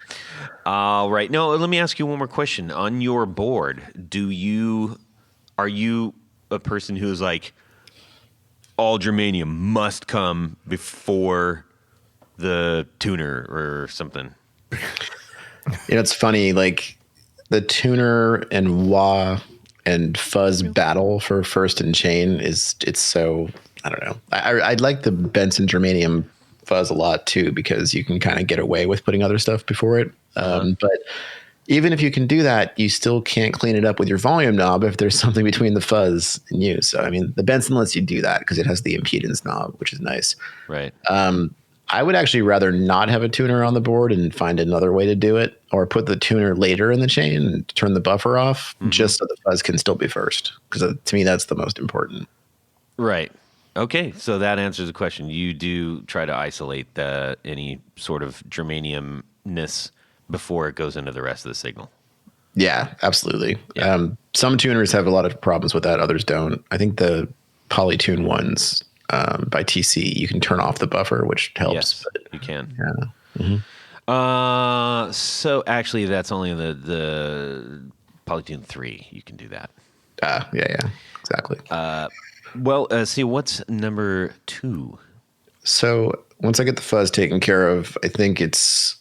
All right. No, let me ask you one more question. On your board, are you a person who's like, all germanium must come before the tuner or something? You know, it's funny, like the tuner and wah and fuzz battle for first and chain it's so, I don't know. I like the Benson germanium fuzz a lot too, because you can kind of get away with putting other stuff before it. But even if you can do that, you still can't clean it up with your volume knob if there's something between the fuzz and you. So, I mean, the Benson lets you do that because it has the impedance knob, which is nice. Right. I would actually rather not have a tuner on the board and find another way to do it, or put the tuner later in the chain and turn the buffer off just so the fuzz can still be first. Because to me, that's the most important. Right. Okay. So that answers the question. You do try to isolate any sort of germaniumness before it goes into the rest of the signal. Yeah, absolutely. Yeah. Some tuners have a lot of problems with that. Others don't. I think the Polytune ones by TC, you can turn off the buffer, which helps. Yes, But, you can. yeah. So actually, that's only the Polytune 3. You can do that. Yeah, exactly. See, what's number 2? So once I get the fuzz taken care of, I think it's,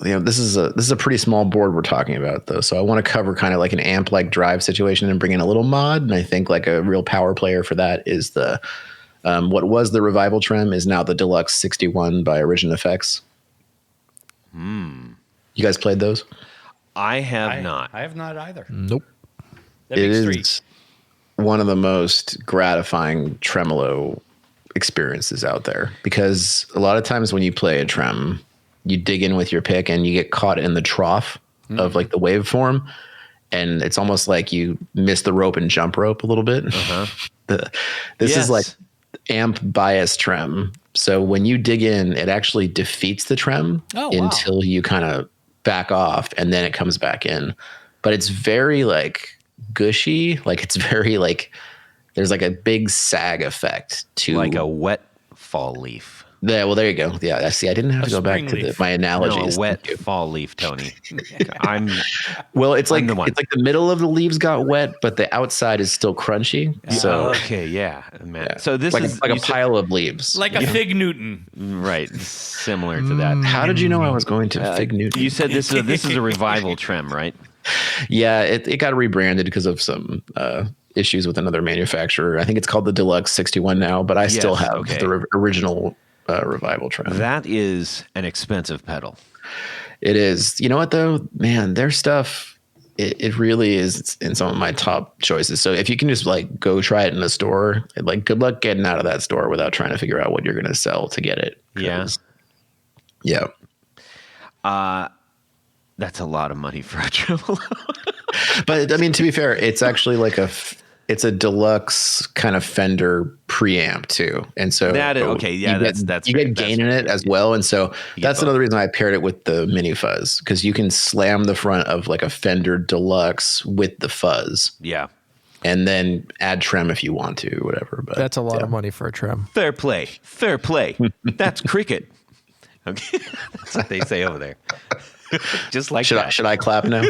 this is a pretty small board we're talking about though. So I want to cover kind of like an amp like drive situation and bring in a little mod. And I think like a real power player for that is the what was the Revival Trem is now the Deluxe 61 by Origin Effects. You guys played those? I have not. I have not either. Nope. That It makes is 3. one of the most gratifying tremolo experiences out there, because a lot of times when you play a trem, you dig in with your pick and you get caught in the trough of like the waveform, and it's almost like you miss the rope and jump rope a little bit. This is like amp bias trem. So when you dig in, it actually defeats the trem until you kind of back off, and then it comes back in. But it's very like gushy, like it's very like there's like a big sag effect to Like a wet fall leaf. Yeah, well, there you go. Yeah, I see. I didn't have to go back spring to leaf. my analogies. No, a wet fall leaf, Tony. Well, it's like I'm the one. it's like the middle of the leaves got wet, but the outside is still crunchy. So okay, yeah, man. So this like, is like a you said- pile of leaves. Like a Fig Newton. right, similar to that. How did you know I was going to Fig Newton? You said this is a revival trem, right? Yeah, it got rebranded because of some issues with another manufacturer. I think it's called the Deluxe 61 now, but I still Yes, have okay. the original Revival Trem. That is an expensive pedal. It is. You know what though, man, their stuff, it really is in some of my top choices. So if you can just like go try it in a store, like good luck getting out of that store without trying to figure out what you're going to sell to get it. Yeah. Yeah. That's a lot of money for a tremolo. But I mean, to be fair, it's actually like it's a deluxe kind of Fender preamp too. And so That is- okay, yeah, you that's you fair. get gain That's in it as well. And so get that's both. another reason I paired it with the mini fuzz, because you can slam the front of like a Fender Deluxe with the fuzz Yeah. and then add trem if you want to, whatever. But That's a lot of money for a trem. Fair play. Fair play. That's cricket. Okay. That's what they say over there. Just like that. Should I clap now?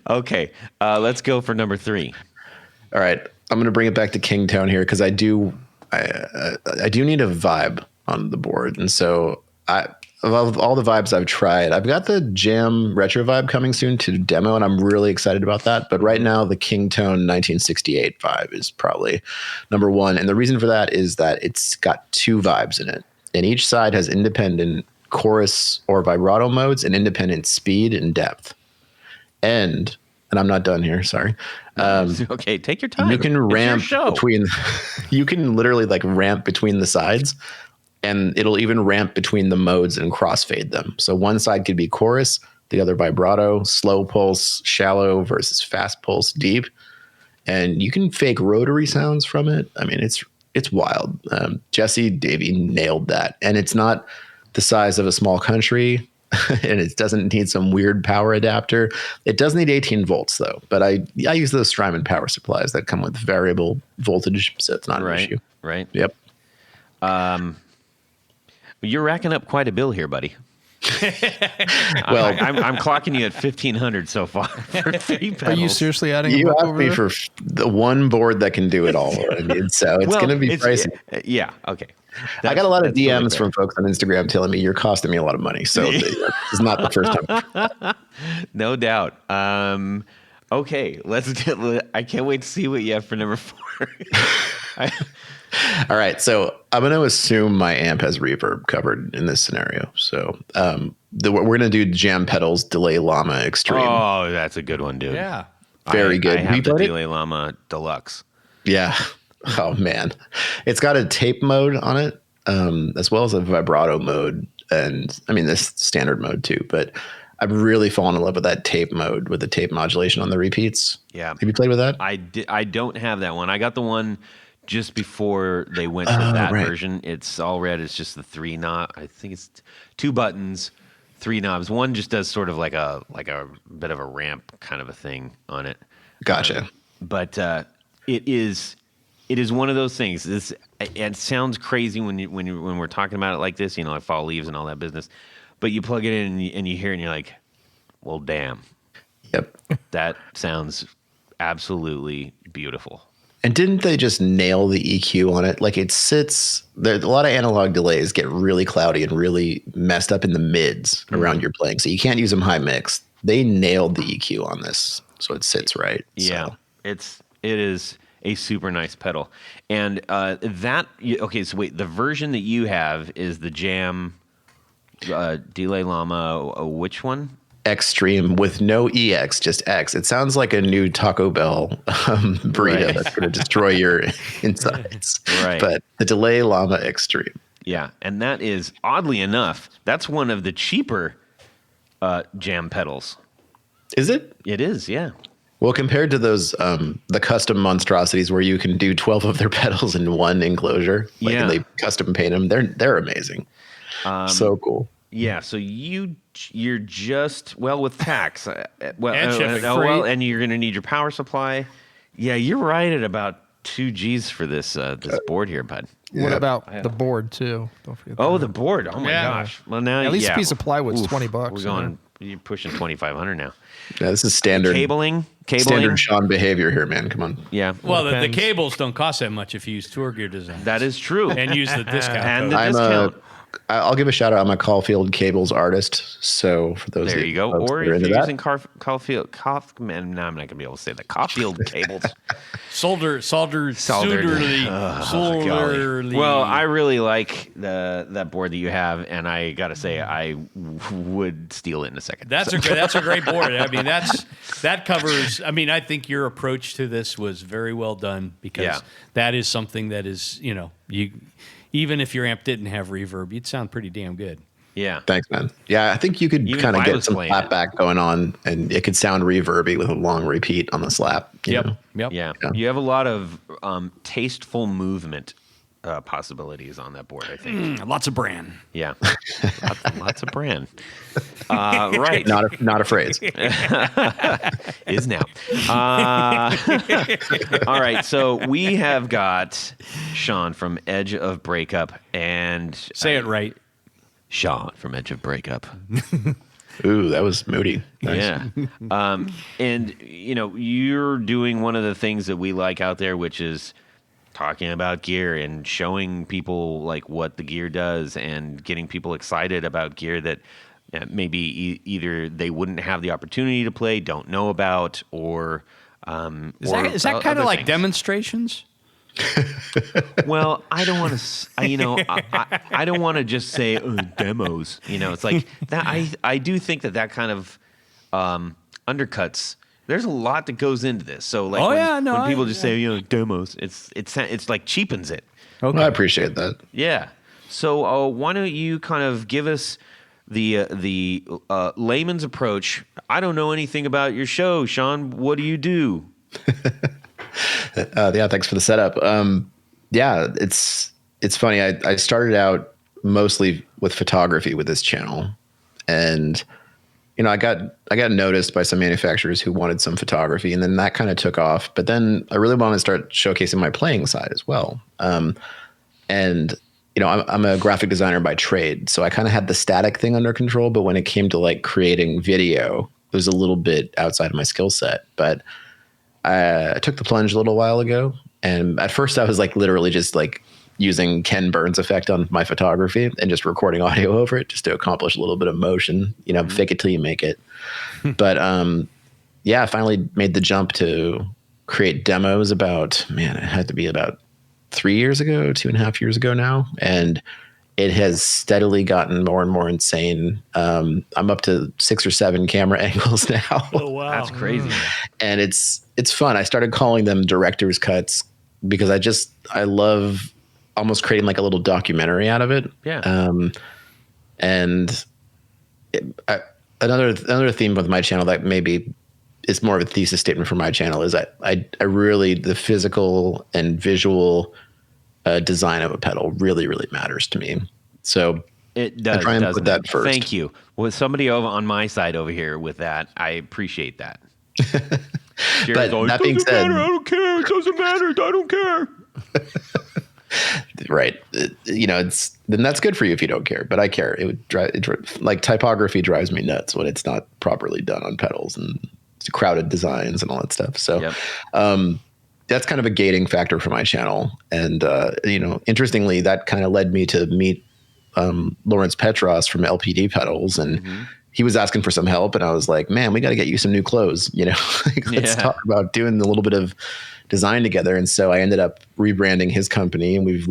Okay. Let's go for number 3. All right, I'm going to bring it back to King Tone here, because I do need a vibe on the board, and so of all the vibes I've tried, I've got the Jam Retro vibe coming soon to demo, and I'm really excited about that. But right now, the Kingtone 1968 vibe is probably number one. And the reason for that is that it's got two vibes in it. And each side has independent chorus or vibrato modes and independent speed and depth. And I'm not done here, sorry. Okay, take your time. You can ramp between, you can literally like ramp between the sides, and it'll even ramp between the modes and crossfade them. So one side could be chorus, the other vibrato, slow pulse, shallow versus fast pulse, deep. And you can fake rotary sounds from it. I mean, it's wild. Jesse Davey nailed that. And it's not the size of a small country, and it doesn't need some weird power adapter. It does need 18 volts though, but I use those Strymon power supplies that come with variable voltage, so it's not an issue. Right. Yep. You're racking up quite a bill here, buddy. Well, I'm clocking you at 1,500 so far for 3 pedals. Are you seriously adding? you a buck asked over me there? for the one board that can do it all. I mean, so it's going to be pricey. Yeah. Okay. I got a lot of that's totally DMs fair. from folks on Instagram telling me you're costing me a lot of money. So this is not the first time. No doubt. Okay, I can't wait to see what you have for number 4. All right. So I'm going to assume my amp has reverb covered in this scenario. So we're going to do Jam Pedals Delay Llama Extreme. Oh, that's a good one, dude. Yeah. Very good. I We have the played it? Delay Llama Deluxe. Yeah. Oh, man. It's got a tape mode on it, as well as a vibrato mode. And I mean, this standard mode too. But I've really fallen in love with that tape mode with the tape modulation on the repeats. Yeah. Have you played with that? I don't have that one. I got the one just before they went to that right. version. It's all red. It's just the 3 knob. I think it's 2 buttons, 3 knobs. One just does sort of like a bit of a ramp kind of a thing on it. Gotcha. But it is one of those things. It sounds crazy when we're talking about it like this, like fall leaves and all that business. But you plug it in and you hear it and you're like, well, damn. Yep. That sounds absolutely beautiful. And didn't they just nail the EQ on it? Like it sits there. A lot of analog delays get really cloudy and really messed up in the mids around your playing. So you can't use them high mix. They nailed the EQ on this. So it sits right. Yeah. So. It is a super nice pedal. And okay, so wait, the version that you have is the Jam Delay Llama, which one? Extreme with no EX, just X. It sounds like a new Taco Bell burrito Right. that's going to destroy your insides. Right. But the Delay Llama Extreme. Yeah, and that is, oddly enough, that's one of the cheaper Jam pedals. Is it? It is, yeah. Well, compared to those, the custom monstrosities where you can do 12 of their pedals in one enclosure, like Yeah. they custom paint them, they're amazing. So cool. Yeah, so you're just, well, with tax, And shipping. and you're going to need your power supply. Yeah, you're right at about 2 G's for this board here, bud. What Yeah. about the board too? Don't forget. Oh, that. the board. Oh my Yeah. gosh. Well, now At least a yeah. piece of plywood's Oof, $20. We're going. You're pushing 2,500 now. Yeah, this is standard Cabling. Sean behavior here, man. Come on. Yeah. Well, the Depends. cables don't cost that much if you use Tour Gear Design. That is true. and use the discount And code. the discount. I'll give a shout out. I'm a Caulfield Cables artist. So for those There of you go. folks Or that are if into you're that, using Caulfield, man, no, I'm not gonna be able to say that. Caulfield cables. Solderly. Well, I really like that board that you have, and I gotta say, I would steal it in a second. That's a great board. I mean, that covers. I mean, I think your approach to this was very well done because Yeah. that is something that is, you even if your amp didn't have reverb, you'd sound pretty damn good. Yeah. thanks, man. Yeah, I think you could Even kind if of I get was some playing slap it. back going on, and it could sound reverby with a long repeat on the slap. you know? Yep. Yeah. Yeah. You have a lot of tasteful movement possibilities on that board, I think. Lots of brand. Yeah. lots of brand. Right. Not a phrase. Is now. All right. So we have got Sean from Edge of Breakup and Say it right. Sean from Edge of Breakup. Ooh, that was moody. Nice. Yeah. And, you're doing one of the things that we like out there, which is talking about gear and showing people like what the gear does and getting people excited about gear that maybe either they wouldn't have the opportunity to play, don't know about, or is that kind of like things. Demonstrations? Well, I don't want to, I don't want to just say demos. It's like that. I do think that kind of undercuts. There's a lot that goes into this. So like, when people just say demos, it's like cheapens it. Okay, I appreciate that. Yeah. So why don't you kind of give us the layman's approach? I don't know anything about your show, Sean. What do you do? Thanks for the setup. It's funny. I started out mostly with photography with this channel, and I got noticed by some manufacturers who wanted some photography, and then that kind of took off. But then I really wanted to start showcasing my playing side as well. And I'm a graphic designer by trade, so I kind of had the static thing under control. But when it came to like creating video, it was a little bit outside of my skill set. But I took the plunge a little while ago, and at first I was like literally just like using Ken Burns effect on my photography and just recording audio over it just to accomplish a little bit of motion, fake it till you make it. But I finally made the jump to create demos it had to be about 3 years ago, 2.5 years ago now. And it has steadily gotten more and more insane. I'm up to 6 or 7 camera angles now. Oh, wow. That's crazy. And it's fun. I started calling them director's cuts because I love almost creating like a little documentary out of it. Yeah. Another theme with my channel that maybe is more of a thesis statement for my channel is that I really, the physical and visual design of a pedal really, really matters to me. So it does. I try and put that first. Thank you. With somebody over on my side over here with that, I appreciate that. But that being said, I don't care. It doesn't matter. I don't care. Right. Then that's good for you if you don't care, but I care. It would drive, like typography drives me nuts when it's not properly done on pedals and crowded designs and all that stuff. So, that's kind of a gating factor for my channel. And, interestingly, that kind of led me to meet Lawrence Petros from LPD Pedals, and he was asking for some help, and I was like, man, we got to get you some new clothes, let's talk about doing a little bit of design together. And so I ended up rebranding his company, and we've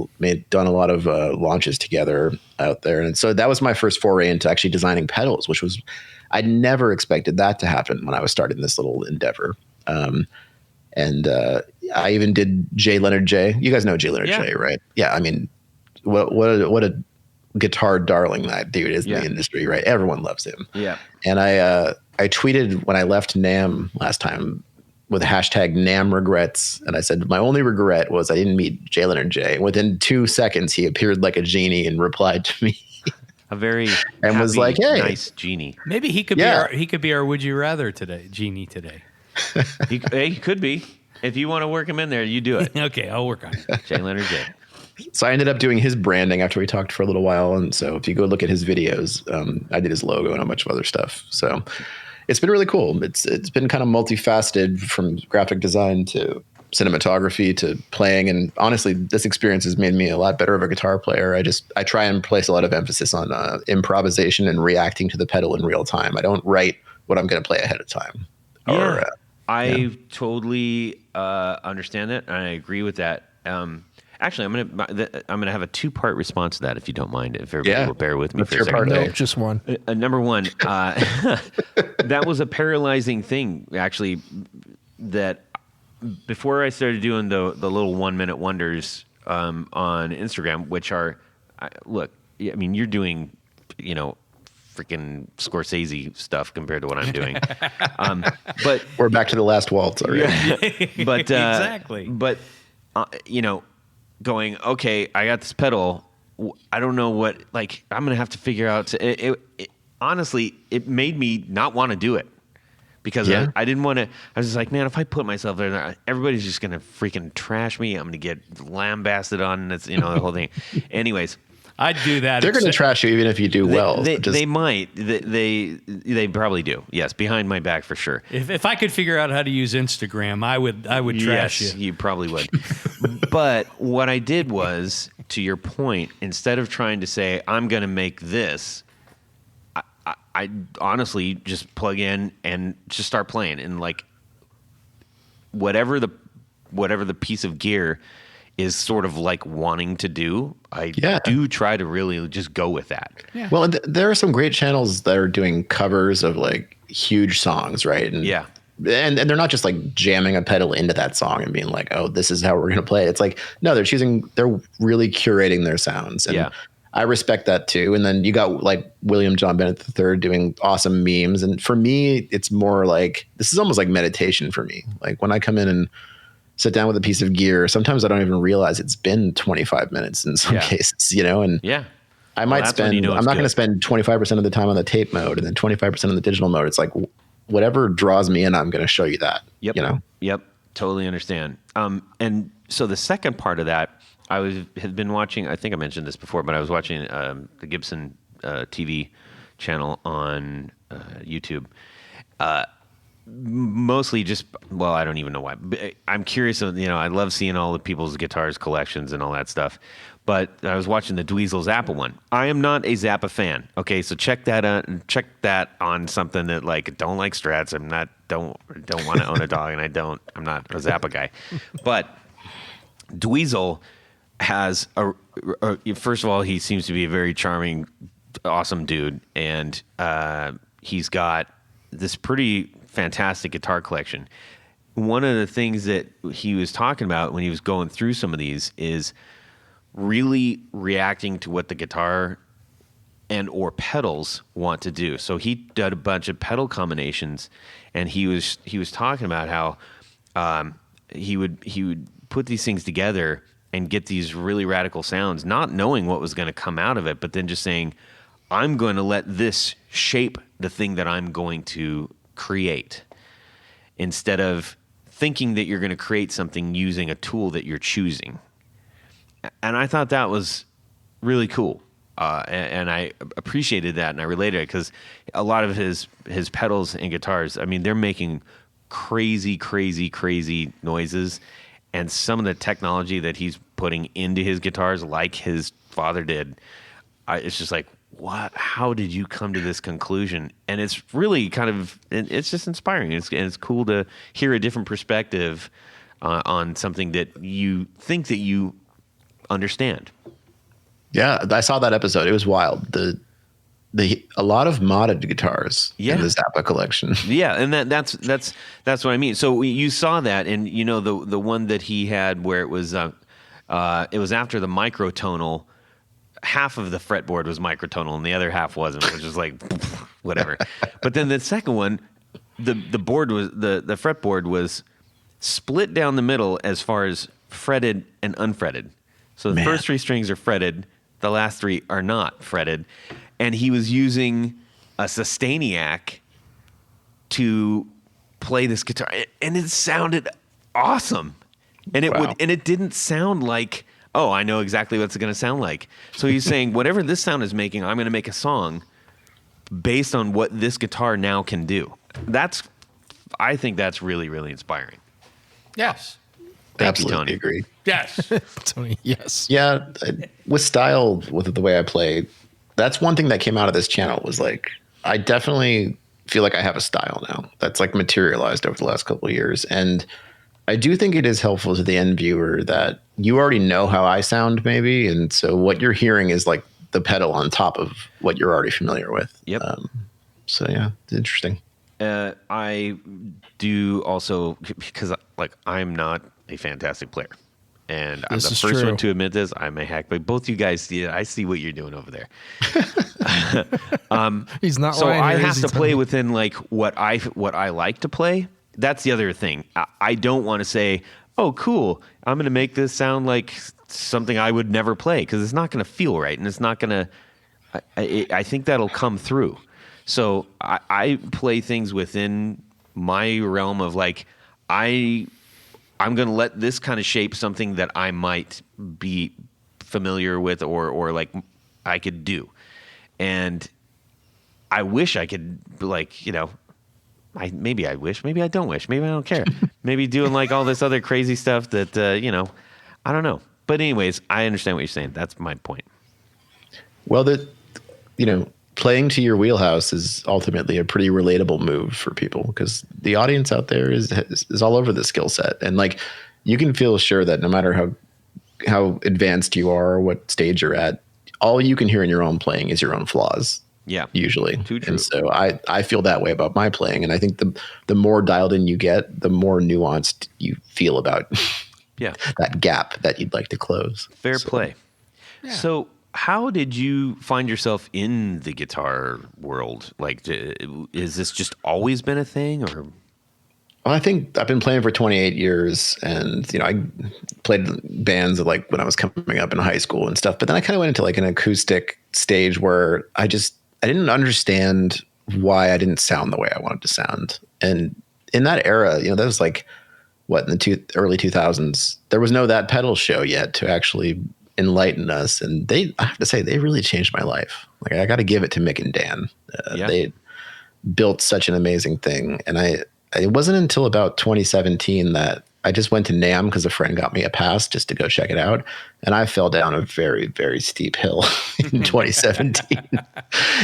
done a lot of launches together out there. And so that was my first foray into actually designing pedals, which was, I never expected that to happen when I was starting this little endeavor. And I even did Jay Leonard J. You guys know Jay Leonard J, right? Yeah. I mean, what a guitar darling that dude is in the industry, right? Everyone loves him. Yeah. And I tweeted when I left NAMM last time with the hashtag NAMM regrets. And I said, my only regret was I didn't meet Jay Leonard J. Within 2 seconds, he appeared like a genie and replied to me. A very and was like, hey, nice genie. Maybe he could be our would you rather genie today. He could be. If you want to work him in there, you do it. Okay, I'll work on it. Jay Leonard J. So I ended up doing his branding after we talked for a little while. And so if you go look at his videos, I did his logo and a bunch of other stuff. So it's been really cool. It's been kind of multifaceted from graphic design to cinematography to playing. And honestly, this experience has made me a lot better of a guitar player. I try and place a lot of emphasis on improvisation and reacting to the pedal in real time. I don't write what I'm going to play ahead of time. Yeah. I totally understand that, and I agree with that. Actually, I'm gonna have a 2-part response to that, if you don't mind. If everybody will bear with me for a second. No, just one. Number one, that was a paralyzing thing, actually. That before I started doing the little 1-minute wonders on Instagram, which are, look, I mean, you're doing, freaking Scorsese stuff compared to what I'm doing. But we're back to the Last Waltz already. But exactly. But going, okay, I got this pedal. I don't know what. Like, I'm gonna have to figure out. Honestly, it made me not want to do it because I didn't want to. I was just like, man, if I put myself there, everybody's just gonna freaking trash me. I'm gonna get lambasted on. That's the whole thing. Anyways. I'd do that. They're going to trash you even if you do well. They might. They probably do. Yes, behind my back for sure. If I could figure out how to use Instagram, I would trash you. You probably would. But what I did was, to your point, instead of trying to say, I'm going to make this, I honestly just plug in and just start playing. And like whatever the piece of gear is sort of like wanting to do, I do try to really just go with that. Yeah. Well, there are some great channels that are doing covers of like huge songs, right? And yeah. And they're not just like jamming a pedal into that song and being like, oh, this is how we're going to play it. It's like, no, they're really curating their sounds. And I respect that too. And then you got like William John Bennett III doing awesome memes. And for me, it's more like, this is almost like meditation for me. Like when I come in and sit down with a piece of gear, sometimes I don't even realize it's been 25 minutes in some cases, you know? And I might spend, I'm not going to spend 25% of the time on the tape mode and then 25% on the digital mode. It's like, whatever draws me in, I'm going to show you that. Yep. You know? Yep. Totally understand. And so the second part of that, had been watching, I think I mentioned this before, but I was watching the Gibson TV channel on YouTube. Mostly just, well, I don't even know why. I'm curious, I love seeing all the people's guitars collections and all that stuff. But I was watching the Dweezil Zappa one. I am not a Zappa fan. Okay, so check that on something that like don't like Strats. Don't want to own a dog, and I'm not a Zappa guy. But Dweezil has first of all, he seems to be a very charming, awesome dude, and he's got this pretty fantastic guitar collection. One of the things that he was talking about when he was going through some of these is really reacting to what the guitar and or pedals want to do. So he did a bunch of pedal combinations, and he was talking about how he would put these things together and get these really radical sounds, not knowing what was going to come out of it, but then just saying, I'm going to let this shape the thing that I'm going to create, instead of thinking that you're going to create something using a tool that you're choosing. And I thought that was really cool. And I appreciated that, and I related it because a lot of his pedals and guitars, I mean, they're making crazy, crazy, crazy noises. And some of the technology that he's putting into his guitars, like his father did, it's just like, what? How did you come to this conclusion? And it's really it's just inspiring. It's cool to hear a different perspective on something that you think that you understand. Yeah, I saw that episode. It was wild. A lot of modded guitars in the Zappa collection. Yeah, and that's what I mean. So you saw that, and the one that he had where it was after the microtonal. Half of the fretboard was microtonal, and the other half wasn't. It was just like whatever. But then the second one, the board was the fretboard was split down the middle as far as fretted and unfretted. So the first three strings are fretted, the last three are not fretted, and he was using a Sustainiac to play this guitar, and it sounded awesome. And it didn't sound like, oh, I know exactly what it's going to sound like. So he's saying, whatever this sound is making, I'm going to make a song based on what this guitar now can do. I think that's really, really inspiring. Yes. Absolutely agree. Yes. Tony, yes. Yeah, with style, with the way I play, that's one thing that came out of this channel was like, I definitely feel like I have a style now that's like materialized over the last couple of years. And I do think it is helpful to the end viewer that you already know how I sound maybe. And so what you're hearing is like the pedal on top of what you're already familiar with. Yep. So yeah, it's interesting. I do also, because like I'm not a fantastic player. And I'm the first one to admit this. I'm a hack, but both you guys see it. I see what you're doing over there. He's not. So I have to play within like what I like to play. That's the other thing. I don't want to say, "Oh, cool! I'm going to make this sound like something I would never play," because it's not going to feel right, and it's not going to. I think that'll come through. So I play things within my realm of like I'm going to let this kind of shape something that I might be familiar with or like I could do. And I wish I could, like, maybe I wish, maybe I don't wish, maybe I don't care. Maybe doing like all this other crazy stuff that, I don't know. But anyways, I understand what you're saying. That's my point. Well, playing to your wheelhouse is ultimately a pretty relatable move for people because the audience out there is all over the skill set. And like, you can feel sure that no matter how advanced you are or what stage you're at, all you can hear in your own playing is your own flaws. Yeah. Usually. Too true. And so I feel that way about my playing. And I think the more dialed in you get, the more nuanced you feel about that gap that you'd like to close. Fair play. Yeah. So how did you find yourself in the guitar world? Like, is this just always been a thing, or? Well, I think I've been playing for 28 years, and I played bands like when I was coming up in high school and stuff. But then I kind of went into like an acoustic stage where I didn't understand why I didn't sound the way I wanted to sound. And in that era, that was like in the early 2000s, there was no That Pedal show yet to actually enlighten us. And I have to say, they really changed my life. Like, I got to give it to Mick and Dan. They built such an amazing thing. And it wasn't until about 2017 that I just went to NAMM because a friend got me a pass just to go check it out. And I fell down a very, very steep hill in 2017.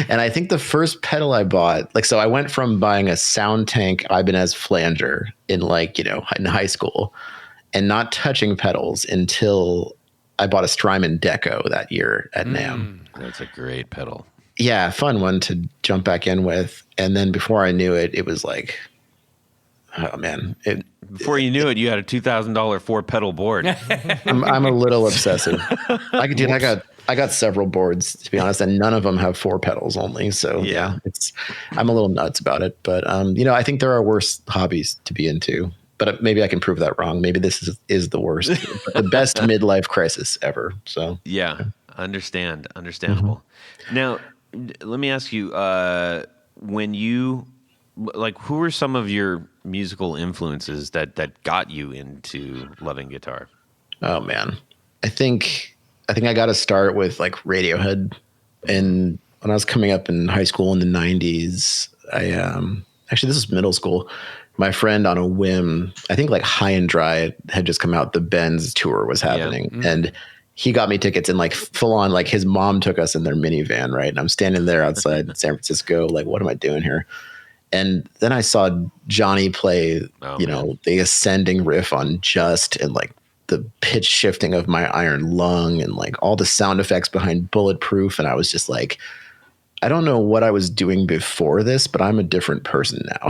And I think the first pedal I bought, so I went from buying a Soundtank Ibanez flanger in in high school and not touching pedals until I bought a Strymon Deco that year at NAMM. That's a great pedal. Yeah, fun one to jump back in with. And then before I knew it, it was like, oh man! Before you knew it, you had a $2,000 4-pedal board. I'm a little obsessive. I got several boards, to be honest, and none of them have 4 pedals only. So I'm a little nuts about it. But I think there are worse hobbies to be into. But maybe I can prove that wrong. Maybe this is the worst, the best midlife crisis ever. So understandable. Mm-hmm. Now, let me ask you: when you who are some of your musical influences that got you into loving guitar? Oh man, I think I got to start with like Radiohead. And when I was coming up in high school in the 90s, actually this was middle school. My friend, on a whim, I think like High and Dry had just come out. The Benz tour was happening, and he got me tickets, and like full on, like his mom took us in their minivan, right? And I'm standing there outside San Francisco, like, what am I doing here? And then I saw Johnny play, the ascending riff on Just, and like the pitch shifting of My Iron Lung, and like all the sound effects behind Bulletproof. And I was just like, I don't know what I was doing before this, but I'm a different person now.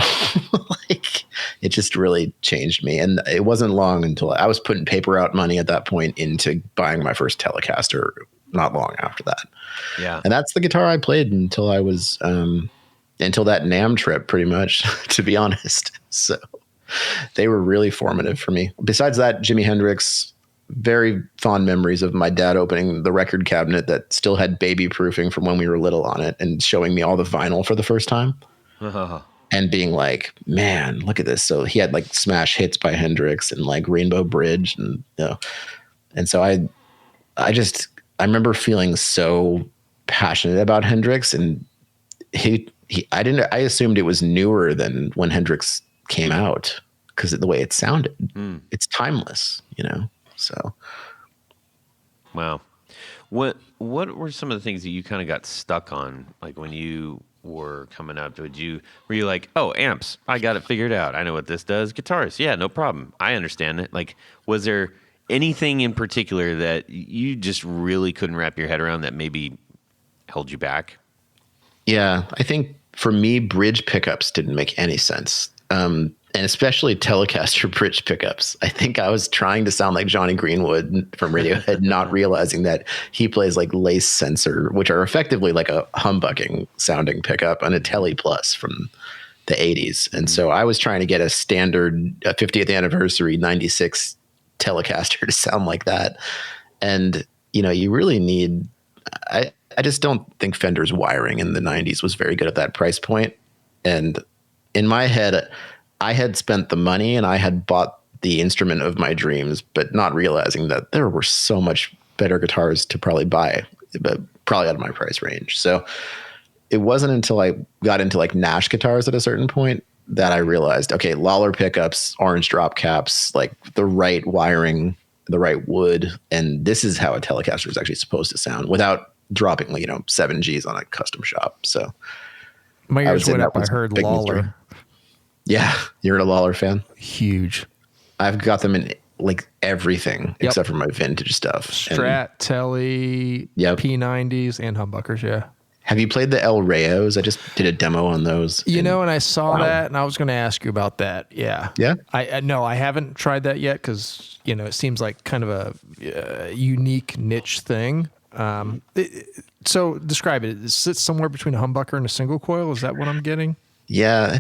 Like, it just really changed me. And it wasn't long until I was putting paper out money at that point into buying my first Telecaster not long after that. Yeah. And that's the guitar I played until I was, until that NAMM trip, pretty much, to be honest. So they were really formative for me. Besides that, Jimi Hendrix, very fond memories of my dad opening the record cabinet that still had baby proofing from when we were little on it and showing me all the vinyl for the first time. And being like, man, look at this. So he had like smash hits by Hendrix and like Rainbow Bridge. And, and so I remember feeling so passionate about Hendrix, and I assumed it was newer than when Hendrix came out because of the way it sounded. It's timeless, so. Wow. What were some of the things that you kind of got stuck on? Like when you were coming up, were you like, oh, amps, I got it figured out. I know what this does. Guitars. Yeah, no problem. I understand it. Like, was there anything in particular that you just really couldn't wrap your head around that maybe held you back? Yeah, I think for me, bridge pickups didn't make any sense. And especially Telecaster bridge pickups. I think I was trying to sound like Johnny Greenwood from Radiohead, not realizing that he plays like lace sensor, which are effectively like a humbucking sounding pickup on a Tele Plus from the 80s. And so I was trying to get a standard 50th anniversary 96 Telecaster to sound like that. And, you really need, I just don't think Fender's wiring in the 90s was very good at that price point. And in my head, I had spent the money and I had bought the instrument of my dreams, but not realizing that there were so much better guitars to probably buy, but probably out of my price range. So it wasn't until I got into like Nash guitars at a certain point that I realized, okay, Lawler pickups, orange drop caps, like the right wiring the right wood. And this is how a Telecaster is actually supposed to sound without dropping, 7 Gs on a custom shop. So My I would ears say went that up. I was a heard big mystery. Lawler. Yeah. You're a Lawler fan? Huge. I've got them in like everything except for my vintage stuff. Strat, Telly, Yep. P90s, and humbuckers, yeah. Have you played the El Rayos? I just did a demo on those. And I saw Wow. that, and I was going to ask you about that. Yeah. Yeah? No, I haven't tried that yet because, it seems like kind of a unique niche thing. So describe it. It sits somewhere between a humbucker and a single coil. Is that what I'm getting? Yeah,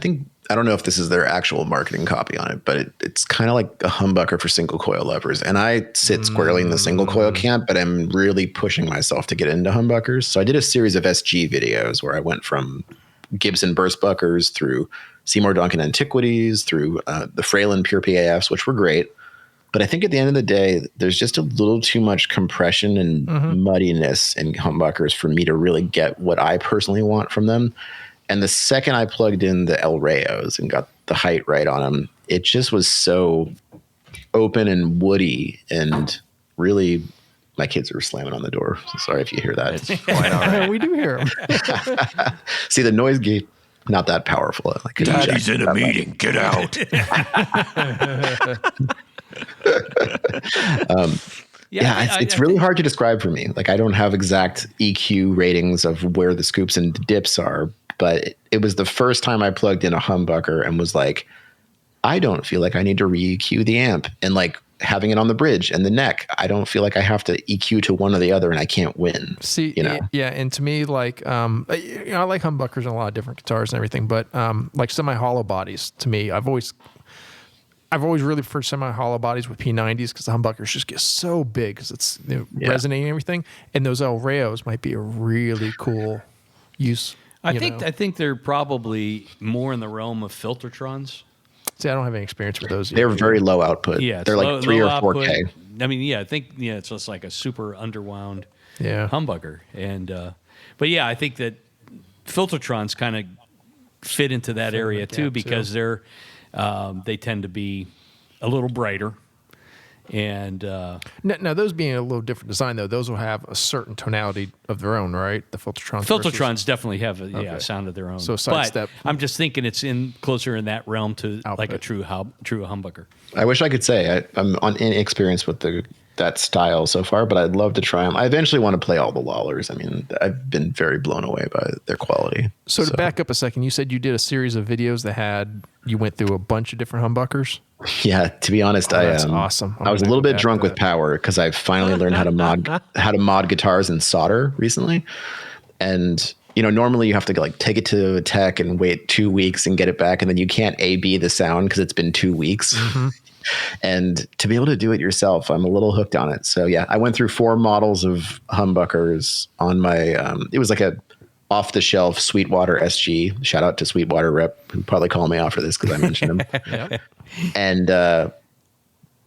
I don't know if this is their actual marketing copy on it, but it's kind of like a humbucker for single coil lovers. And I sit squarely in the single coil camp, but I'm really pushing myself to get into humbuckers. So I did a series of SG videos where I went from Gibson burst buckers through Seymour Duncan Antiquities, through the Fralin Pure PAFs, which were great. But I think at the end of the day, there's just a little too much compression and muddiness in humbuckers for me to really get what I personally want from them. And the second I plugged in the El Rayos and got the height right on them, it just was so open and woody, and really, my kids are slamming on the door. So sorry if you hear that. It's quite all right. We do hear them. See, the noise gate, not that powerful. Daddy's in a meeting. Get out. It's really hard to describe for me. Like, I don't have exact EQ ratings of where the scoops and dips are, but it was the first time I plugged in a humbucker and was like, I don't feel like I need to re-EQ the amp. And like having it on the bridge and the neck, I don't feel like I have to EQ to one or the other and I can't win. See, yeah, and to me, like, I like humbuckers and a lot of different guitars and everything, but like semi-hollow bodies, to me, I've always really preferred semi-hollow bodies with P90s because the humbuckers just get so big because it's resonating and everything. And those El Rayos might be a really cool use. I think they're probably more in the realm of Filtertrons. See, I don't have any experience with those. They're very low output. Yeah, they're like 3 or 4K. I mean, I think it's just like a super underwound humbucker. And but I think that Filtertrons kind of fit into that area too because they tend to be a little brighter. And now those being a little different design though, those will have a certain tonality of their own, right? The Filtertrons. Filtertrons definitely have a sound of their own. So sidestep. I'm just thinking it's closer in that realm to output. Like a true humbucker. I wish I could say I'm inexperienced with that style so far, but I'd love to try them. I eventually want to play all the Lawlers. I mean, I've been very blown away by their quality. So to back up a second, you said you did a series of videos you went through a bunch of different humbuckers. Yeah, to be honest, that's awesome. I was a little bit drunk with power because I finally learned how to mod guitars and solder recently. And normally you have to take it to a tech and wait 2 weeks and get it back, and then you can't A/B the sound because it's been 2 weeks. Mm-hmm. And to be able to do it yourself, I'm a little hooked on it. So yeah, I went through 4 models of humbuckers on my. It was like a off-the-shelf Sweetwater SG. Shout out to Sweetwater rep, who probably call me after this because I mentioned him. Yep. And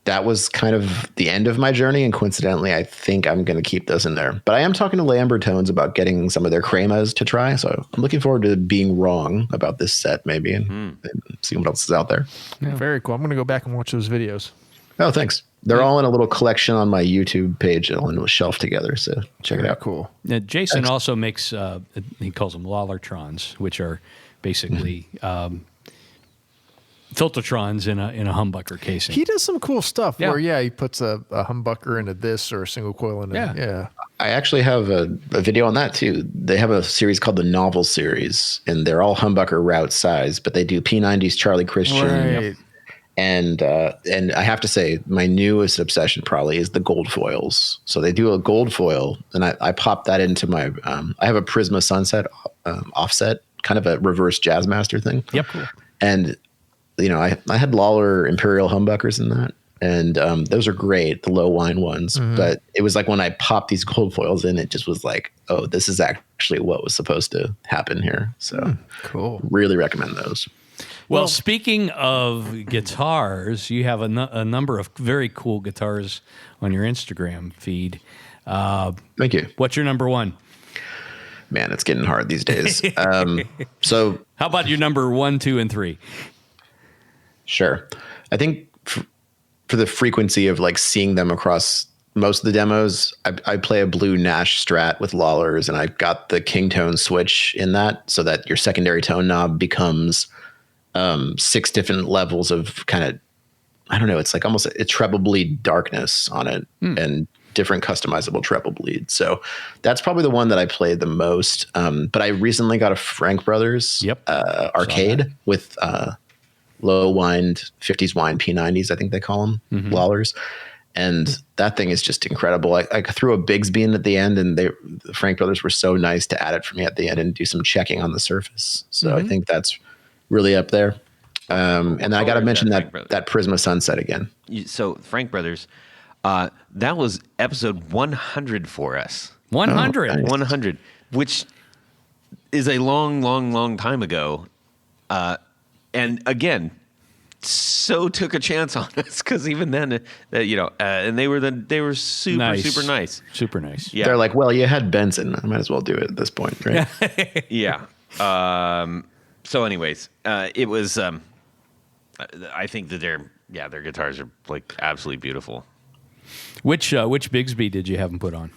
that was kind of the end of my journey. And coincidentally, I think I'm going to keep those in there. But I am talking to Lambert Tones about getting some of their Cremas to try. So I'm looking forward to being wrong about this set maybe and seeing what else is out there. Yeah. Very cool. I'm going to go back and watch those videos. Oh, thanks. They're all in a little collection on my YouTube page, all in a shelf together. So check it out. Cool. Now, Jason also makes, he calls them Lawler Trons, which are basically Filtertrons in a humbucker casing. He does some cool stuff where, he puts a humbucker into this or a single coil into I actually have a video on that too. They have a series called the Novel Series, and they're all humbucker route size, but they do P90s, Charlie Christian. Right. And I have to say, my newest obsession probably is the gold foils. So they do a gold foil, and I pop that into my. I have a Prisma Sunset offset, kind of a reverse Jazzmaster thing. Yep. Cool. And I had Lawler Imperial humbuckers in that, and those are great, the low whine ones. Mm-hmm. But it was like when I popped these gold foils in, it just was like, oh, this is actually what was supposed to happen here. So cool. Really recommend those. Well, speaking of guitars, you have a number of very cool guitars on your Instagram feed. Thank you. What's your number one? Man, it's getting hard these days. So how about your number 1, 2, and 3? Sure. I think for the frequency of like seeing them across most of the demos, I play a blue Nash Strat with Lawlers, and I got the king tone switch in that so that your secondary tone knob becomes 6 different levels of kind of, I don't know, it's like almost a treble bleed darkness on it and different customizable treble bleed. So that's probably the one that I played the most. But I recently got a Frank Brothers arcade with low wind, 50s wind P90s, I think they call them, Lawlers. And that thing is just incredible. I threw a Bigsby in at the end, and the Frank Brothers were so nice to add it for me at the end and do some checking on the surface. So I think that's really up there. And then I got to mention that Prisma Sunset again. So Frank Brothers, that was episode 100 for us. 100. Oh, nice. 100, which is a long, long, long time ago. And again, so took a chance on us because even then, and they were super nice. Super nice. Yeah. They're like, well, you had Benson. I might as well do it at this point, right? Yeah. So anyways, it was, I think that their guitars are like absolutely beautiful. Which Bigsby did you have them put on?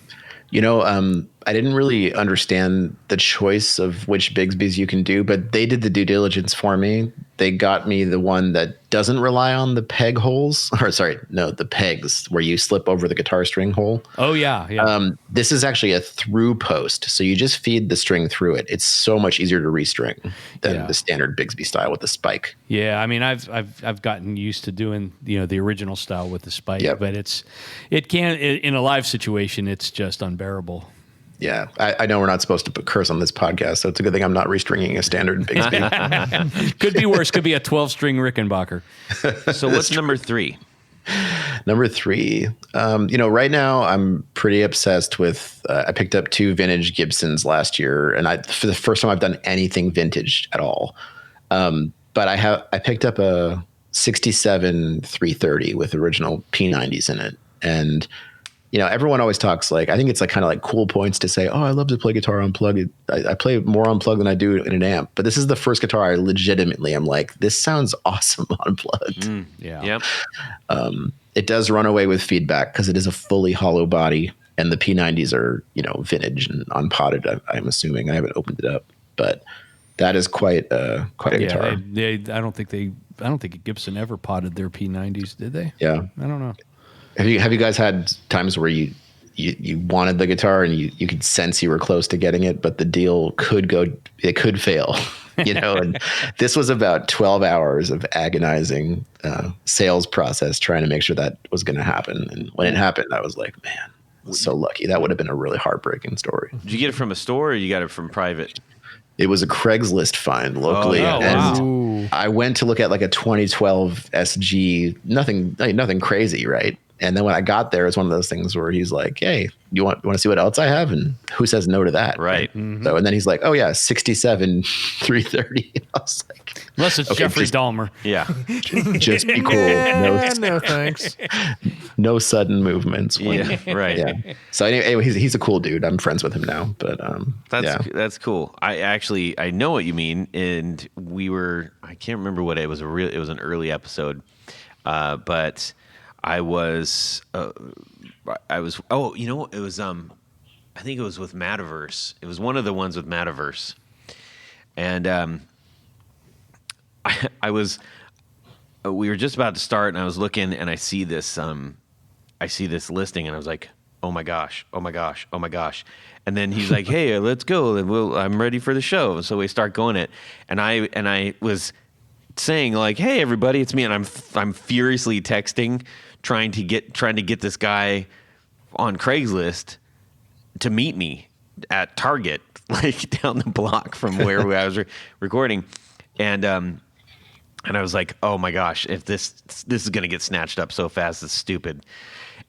I didn't really understand the choice of which Bigsbys you can do, but they did the due diligence for me. They got me the one that doesn't rely on the peg holes, the pegs where you slip over the guitar string hole. Oh yeah. This is actually a through post, so you just feed the string through it. It's so much easier to restring than the standard Bigsby style with the spike. Yeah, I mean, I've gotten used to doing the original style with the spike, but in a live situation, it's just unbearable. Yeah, I know we're not supposed to curse on this podcast, so it's a good thing I'm not restringing a standard Bigsby. Could be worse. Could be a 12-string Rickenbacker. So what's number 3? Number 3, right now I'm pretty obsessed with. I picked up 2 vintage Gibsons last year, and for the first time I've done anything vintage at all. But I picked up a '67 330 with original P90s in it, and everyone always talks like, I think it's like kind of like cool points to say, oh, I love to play guitar unplugged. I play more unplugged than I do in an amp. But this is the first guitar I legitimately am like, this sounds awesome unplugged. Yeah. It does run away with feedback because it is a fully hollow body, and the P90s are, vintage and unpotted. I'm assuming. I haven't opened it up, but that is quite a guitar. I don't think Gibson ever potted their P90s, did they? Yeah. I don't know. Have you guys had times where you wanted the guitar and you could sense you were close to getting it, but the deal could fail, and this was about 12 hours of agonizing sales process trying to make sure that was going to happen. And when it happened, I was like, man, I was so lucky. That would have been a really heartbreaking story. Did you get it from a store or you got it from private? It was a Craigslist find locally. And I went to look at like a 2012 SG, nothing crazy, right? And then when I got there, it's one of those things where he's like, hey, you want to see what else I have? And who says no to that? Right. Mm-hmm. So, and then he's like, oh yeah, 67 330. I was like, unless it's Jeffrey Dahmer. Yeah. Just be cool. No thanks. No sudden movements. Yeah. Right. Yeah. So anyway, he's a cool dude. I'm friends with him now, but that's cool. I know what you mean. And I can't remember what it was. It was an early episode. But I was, it was, I think it was with Metaverse. It was one of the ones with Metaverse. And we were just about to start, and I was looking, and I see this listing, and I was like, oh my gosh. And then he's like, hey, let's go. I'm ready for the show. So we start going it. And I was saying like, hey everybody, it's me. And I'm furiously texting, trying to get this guy on Craigslist to meet me at Target, like down the block from where I was recording. And I was like, oh my gosh, if this is going to get snatched up so fast, it's stupid.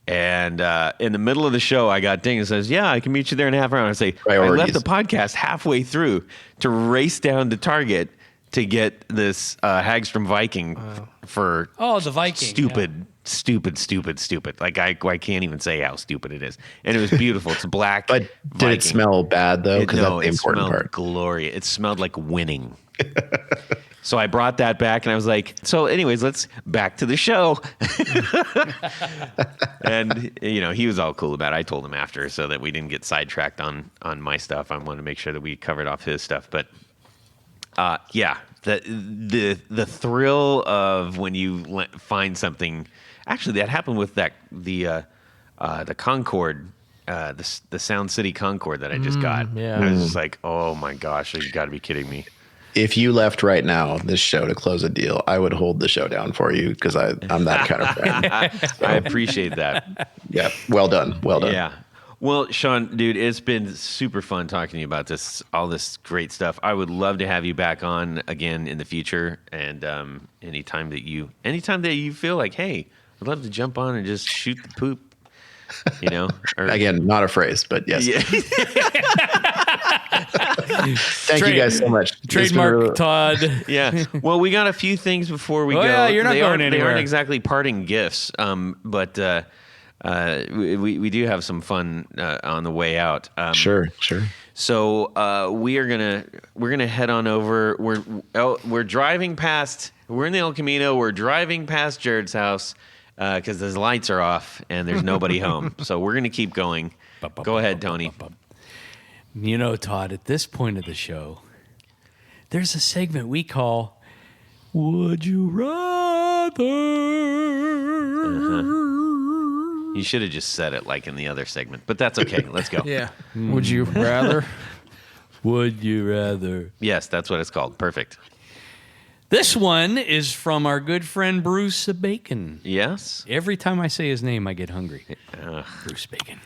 And in the middle of the show, I got ding and says, yeah, I can meet you there in half an hour. I say, priorities. I left the podcast halfway through to race down to Target to get this Hagstrom Viking for the Viking. Stupid. Like I can't even say how stupid it is. And it was beautiful. It's black. But did it smell bad though? Because that's the important part. Glorious. It smelled like winning. So I brought that back, and I was like, so anyways, let's back to the show. And, he was all cool about it. I told him after so that we didn't get sidetracked on my stuff. I wanted to make sure that we covered off his stuff. But, the thrill of when you find something. Actually, that happened with the Concorde, the Sound City Concorde that I just got. Yeah. I was just like, oh my gosh, you got to be kidding me. If you left right now, this show, to close a deal, I would hold the show down for you because I'm that kind of friend. I appreciate that. Yeah. Well done. Well done. Yeah. Well, Sean, dude, it's been super fun talking to you about all this great stuff. I would love to have you back on again in the future. And anytime that you feel like, hey, I'd love to jump on and just shoot the poop, Or, Again, not a phrase, but yes. Yeah. Thank you guys so much. Trademark Todd. Yeah. Well, we got a few things before we go. Yeah, you're not going anywhere. They aren't exactly parting gifts, but we do have some fun on the way out. Sure. So we're gonna head on over. We're driving past. We're in the El Camino. We're driving past Jared's house because the lights are off and there's nobody home. So we're gonna keep going. Go ahead, Tony. Todd, at this point of the show, there's a segment we call Would You Rather? You should have just said it like in the other segment, but that's okay. Let's go. Yeah. Would you rather? Would you rather? Yes, that's what it's called. Perfect. This one is from our good friend Bruce Bacon. Yes. Every time I say his name, I get hungry. Bruce Bacon.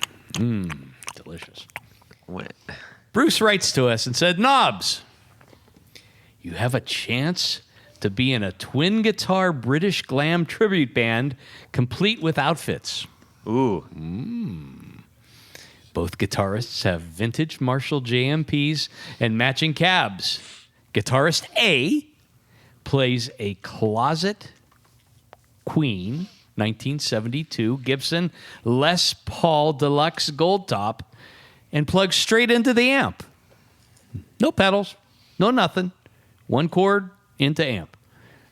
Delicious. What? Bruce writes to us and said, Knobs, you have a chance to be in a twin guitar British glam tribute band complete with outfits. Ooh. Both guitarists have vintage Marshall JMPs and matching cabs. Guitarist A plays a Closet Queen 1972 Gibson Les Paul Deluxe Gold Top and plugs straight into the amp. No pedals, no nothing. One chord into amp.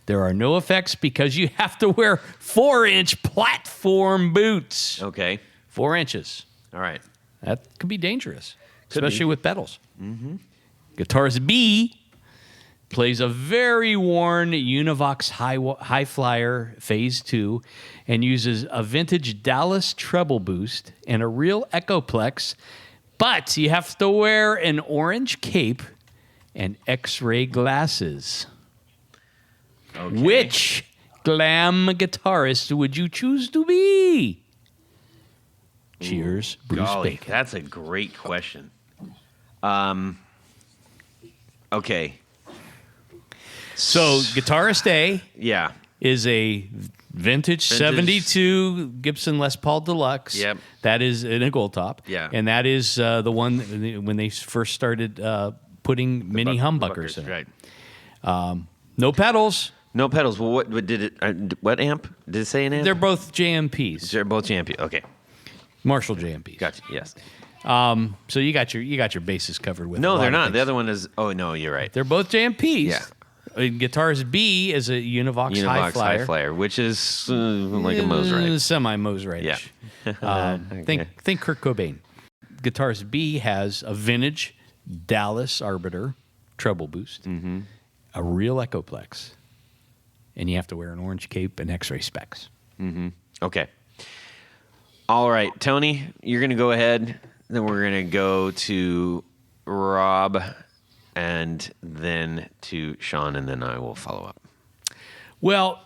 There are no effects because you have to wear 4-inch platform boots. Okay. 4 inches. All right. That could be dangerous, especially with pedals. Mm-hmm. Guitarist B plays a very worn Univox High Flyer Phase 2 and uses a vintage Dallas treble boost and a real Echoplex, but you have to wear an orange cape and X-ray glasses. Okay. Which glam guitarist would you choose to be? Cheers, Bruce Golly, Bacon. that's a great question. Okay. So, guitarist A Yeah. is a vintage 72 Gibson Les Paul Deluxe. Yep. That is in a gold top. Yeah. And that is the one when they first started putting mini humbuckers in it. Right. No pedals. No pedals. Well, what did it? What amp? Did it say an amp? They're both JMPs. They're both JMP. Okay. Marshall JMPs. Gotcha. Yes. So you got your bases covered with. No, they're not. The other one is. Oh no, you're right. They're both JMPs. Yeah. Guitarist B is a Univox High Flyer. which is like a Mosrite. Semi-Mosrite. Yeah. Okay. Think Kurt Cobain. Guitarist B has a vintage Dallas Arbiter treble boost, a real Echoplex, and you have to wear an orange cape and X-ray specs. Okay. All right, Tony, you're going to go ahead. Then we're going to go to Rob and then to Sean, and then I will follow up. Well,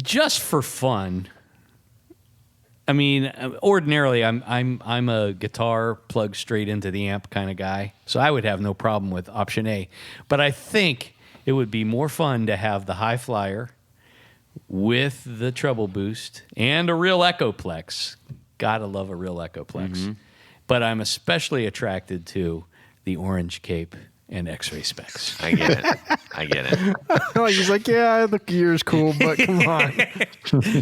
just for fun, I mean, ordinarily I'm a guitar plug straight into the amp kind of guy, so I would have no problem with option A. But I think it would be more fun to have the High Flyer with the treble boost and a real Echoplex. Gotta love a real Echoplex. But I'm especially attracted to the orange cape and X-ray specs. I get it. He's like, yeah, the gear's cool, but come on.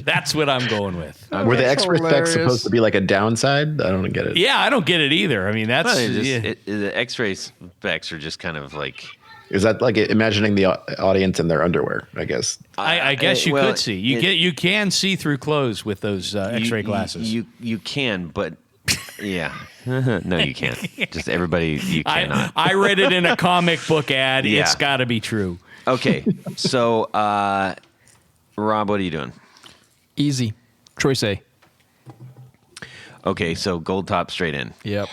That's what I'm going with. Were the That's X-ray specs hilarious. supposed to be like a downside? I don't get it. Yeah, I don't get it either. I mean, that's The X-ray specs are just kind of like Is that like imagining the audience in their underwear? I guess. I guess you well, could see. You can see through clothes with those X-ray glasses. You can, but yeah. No, you can't. Just everybody, you cannot. I read it in a comic book ad. Yeah. It's got to be true. Okay, so Rob, what are you doing? Easy. Choice A. Okay, so gold top straight in. Yep.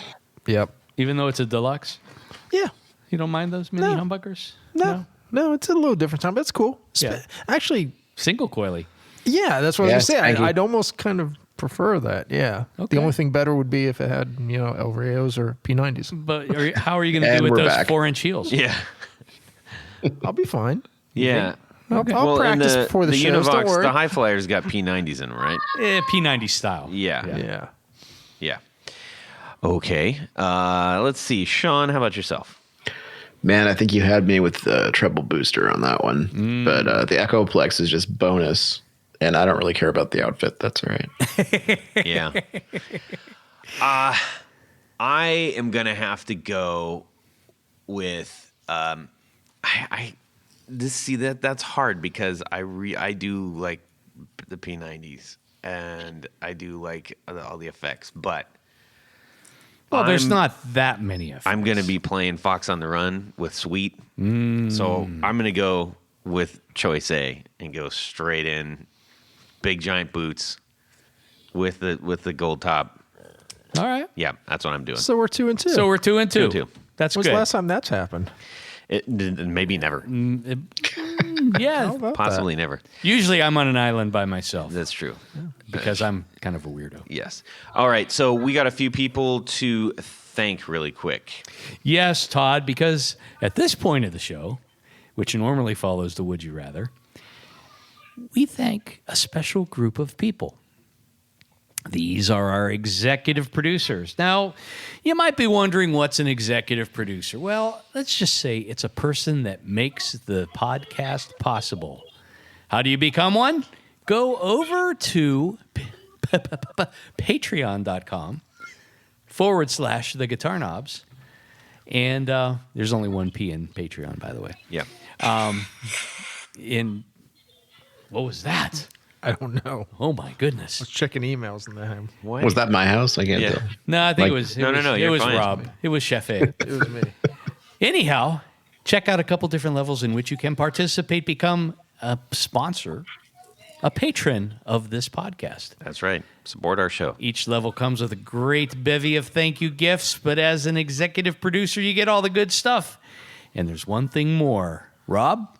Even though it's a deluxe, Yeah. you don't mind those mini humbuckers? No, it's a little different time, but it's cool. Yeah. Actually, Single coily. yeah, that's what I was Yes, going to thank say. you. I'd almost kind of prefer that. Yeah. Okay. The only thing better would be if it had, El Reyes or P90s. But how are you going to And do with we're those back. 4-inch heels? Yeah. I'll be fine. Yeah. I'll Well, and practice before the shows. Don't Univox, worry. the High Flyers got P90s in them, right? P90 style. Yeah. Yeah. Okay. Let's see. Sean, how about yourself? Man, I think you had me with the treble booster on that one. But the Echoplex is just bonus. And I don't really care about the outfit. That's all right. Yeah. I am going to have to go with that's hard because I do like the P90s and I do like all the effects, but Well, there's I'm- not that many effects. I'm going to be playing Fox on the Run with Sweet. So I'm going to go with choice A and go straight in big giant boots with the gold top. All right. Yeah, that's what I'm doing. So we're 2 and 2. So we're 2 and 2. 2 and 2. That's When's good. the last time that's happened? Maybe never. Yeah. Possibly never. Usually I'm on an island by myself That's true. because I'm kind of a weirdo. Yes. All right. So we got a few people to thank really quick. Yes, Todd, because at this point of the show, which normally follows the Would You Rather, we thank a special group of people. These are our executive producers. Now, you might be wondering what's an executive producer. Well, let's just say it's a person that makes the podcast possible. How do you become one? Go over to patreon.com/the Guitar Knobs. And there's only one P in Patreon, by the way. Yeah. What was that? I don't know. Oh, my goodness. Checking emails and then What? Was that my house? I can't Yeah. tell. No, I think Like- it was. No, It you're was fine. Rob. It was Chafe. it was me. Anyhow, check out a couple different levels in which you can participate, become a sponsor, a patron of this podcast. That's right. Support our show. Each level comes with a great bevy of thank you gifts, but as an executive producer, you get all the good stuff. And there's one thing more. Rob,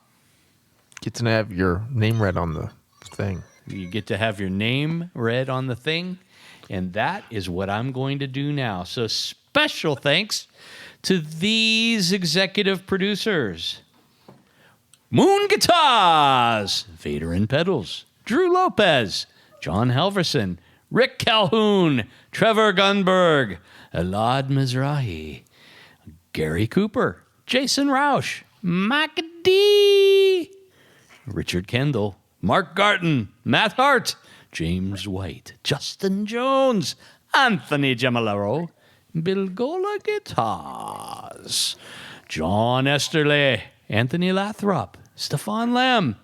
Get to have your name read on the thing. you get to have your name read on the thing, and that is what I'm going to do now. So special thanks to these executive producers. Moon Guitars, Vader and Pedals, Drew Lopez, John Halverson, Rick Calhoun, Trevor Gunberg, Elad Mizrahi, Gary Cooper, Jason Roush, Mac D, Richard Kendall, Mark Garton, Matt Hart, James White, Justin Jones, Anthony Gemolero, Bilgola Guitars, John Esterle, Anthony Lathrop, Stefan Lamb,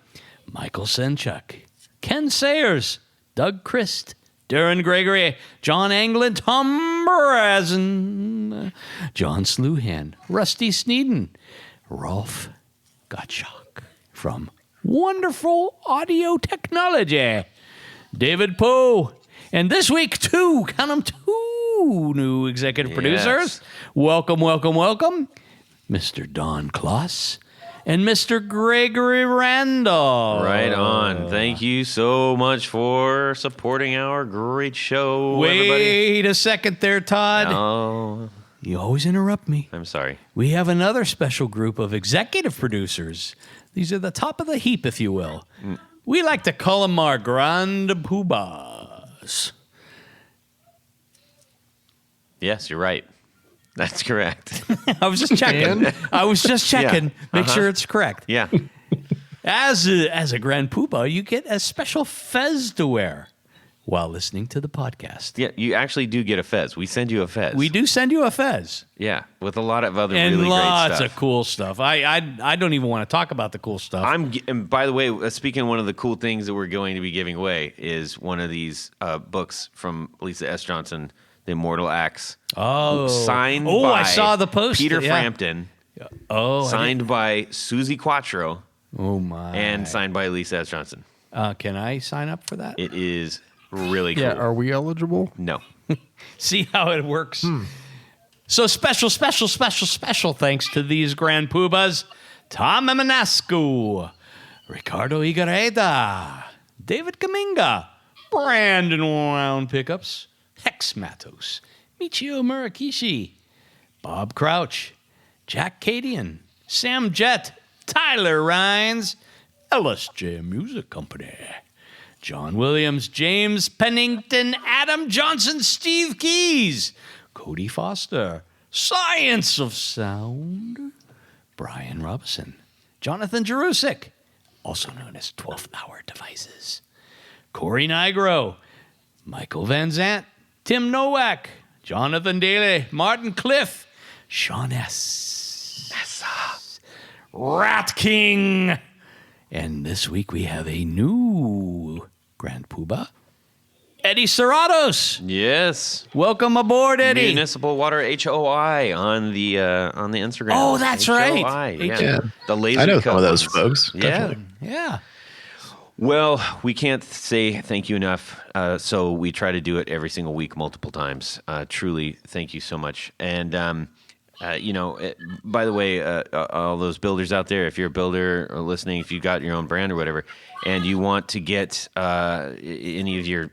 Michael Senchuk, Ken Sayers, Doug Christ, Darren Gregory, John Anglin, Tom Brazen, John Sluhan, Rusty Sneeden, Rolf Gottschalk from Wonderful Audio Technology, David Poe, and this week, two new executive producers. Welcome, Mr. Don Kloss and Mr. Gregory Randall. Right on. Thank you so much for supporting our great show, everybody. Wait a second there, Todd. Oh, You always interrupt me. I'm sorry. We have another special group of executive producers. These are the top of the heap, if you will. We like to call them our grand poobahs. Yes, you're right. That's correct. I was just checking. Make sure it's correct. Yeah. As a grand poobah, you get a special fez to wear. while listening to the podcast. Yeah, you actually do get a fez. We send you a fez. We do send you a fez. Yeah, with a lot of other And really lots great stuff. of cool stuff. I don't even want to talk about the cool stuff. And by the way, speaking of one of the cool things that we're going to be giving away is one of these books from Lisa S. Johnson, The Immortal Acts. Signed by I saw the post. Peter Yeah. Frampton. Signed by Susie Quattro. Oh, my. And signed by Lisa S. Johnson. Can I sign up for that? It is really cool. Yeah, are we eligible? No. See how it works. So special thanks to these grand poobahs: Tom Emanascu, Ricardo Igareda, David Kaminga, Brandon Round Pickups, Hex Matos, Michio Murakishi, Bob Crouch, Jack Cadian, Sam Jett, Tyler Rhines, LSJ Music Company, John Williams, James Pennington, Adam Johnson, Steve Keys, Cody Foster, Science of Sound, Brian Robinson, Jonathan Jerusik, also known as 12th Hour Devices, Corey Nigro, Michael Van Zant, Tim Nowak, Jonathan Daly, Martin Cliff, Sean S. Rat King. And this week we have a new Grand Poobah, Eddie Serratos. Yes. Welcome aboard, Eddie. Municipal Water HOI on the Instagram. Oh, that's right. HOI, yeah. Yeah. The laser I know some cut of those ones. folks. Yeah. Definitely. Yeah. Well, we can't say thank you enough, so we try to do it every single week, multiple times. Truly, thank you so much. And, by the way, all those builders out there, if you're a builder or listening, if you got your own brand or whatever, and you want to get any of your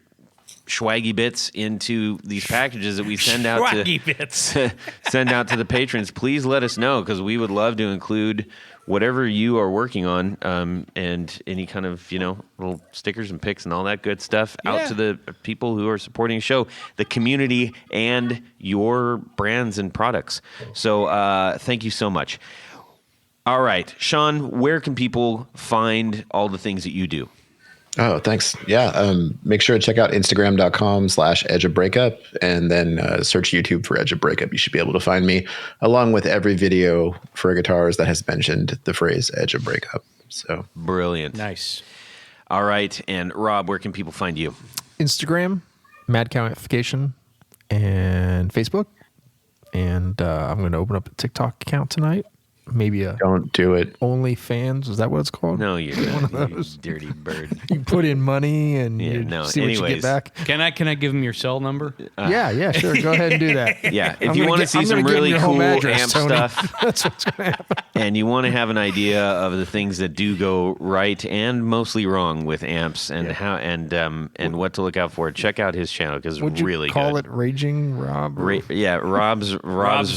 swaggy bits into these packages that we send out Swaggy bits. send out to the patrons, please let us know, because we would love to include whatever you are working on, and any kind of, little stickers and pics and all that good stuff out to the people who are supporting the show, the community, and your brands and products. So thank you so much. All right, Sean, where can people find all the things that you do? Oh, thanks. Yeah. Make sure to check out Instagram.com/Edge of Breakup, and then search YouTube for Edge of Breakup. You should be able to find me, along with every video for guitars that has mentioned the phrase Edge of Breakup. So Brilliant. Nice. All right. And Rob, where can people find you? Instagram, Mad Cow Amplification, and Facebook. And I'm going to open up a TikTok account tonight. Maybe a don't do it. OnlyFans. Is that what it's called? No, you're not. One of You those. dirty bird. You put in money and Yeah, you no, see what you anyways. get back. Can I give him your cell number? Yeah, sure. Go ahead and do that. Yeah, if I'm you gonna want to get- see I'm some gonna give really him your home cool address, amp Tony. stuff, That's what's going to happen. and you want to have an idea of the things that do go right and mostly wrong with amps, and how and what to look out for, check out his channel, because Would it's you really call good. it Raging Rob? Rob's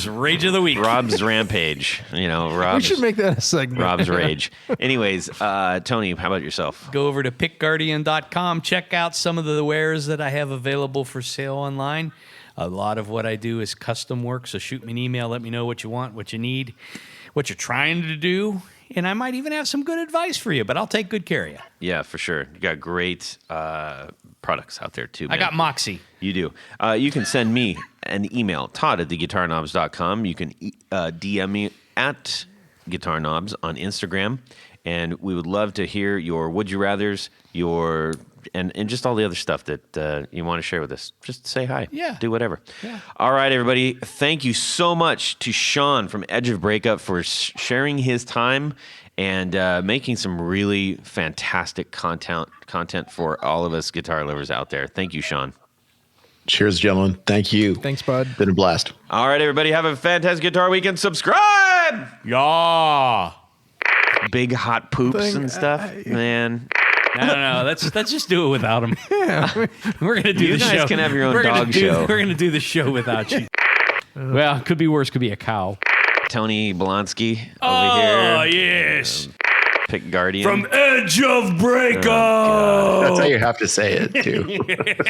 Rage of the Week. Rob's Rampage. We Rob's should make that a segment. Rob's Rage. Anyways, Tony, how about yourself? Go over to pickguardian.com. Check out some of the wares that I have available for sale online. A lot of what I do is custom work, so shoot me an email. Let me know what you want, what you need, what you're trying to do, and I might even have some good advice for you, but I'll take good care of you. Yeah, for sure. You got great products out there, too, I man. got Moxie. You do. You can send me an email, Todd@theguitarknobs.com. You can DM me at guitarknobs on Instagram, and we would love to hear your would you rathers, and just all the other stuff that you want to share with us. Just say hi. Yeah. Do whatever. Yeah. All right, everybody. Thank you so much to Sean from Edge of Breakup for sharing his time and making some really fantastic content for all of us guitar lovers out there. Thank you, Sean. Cheers, gentlemen. Thank you. Thanks, bud. Been a blast. All right, everybody. Have a fantastic guitar weekend. Subscribe. Yeah. Big hot poops and stuff, man. No. Let's just do it without him. We're gonna do You the guys show. can have your own We're gonna dog do- show. We're gonna do the show without you. Well, could be worse. Could be a cow. Tony Blonsky over Oh here. yes, Pick Guardian. from Edge of Breakup. That's how you have to say it, too.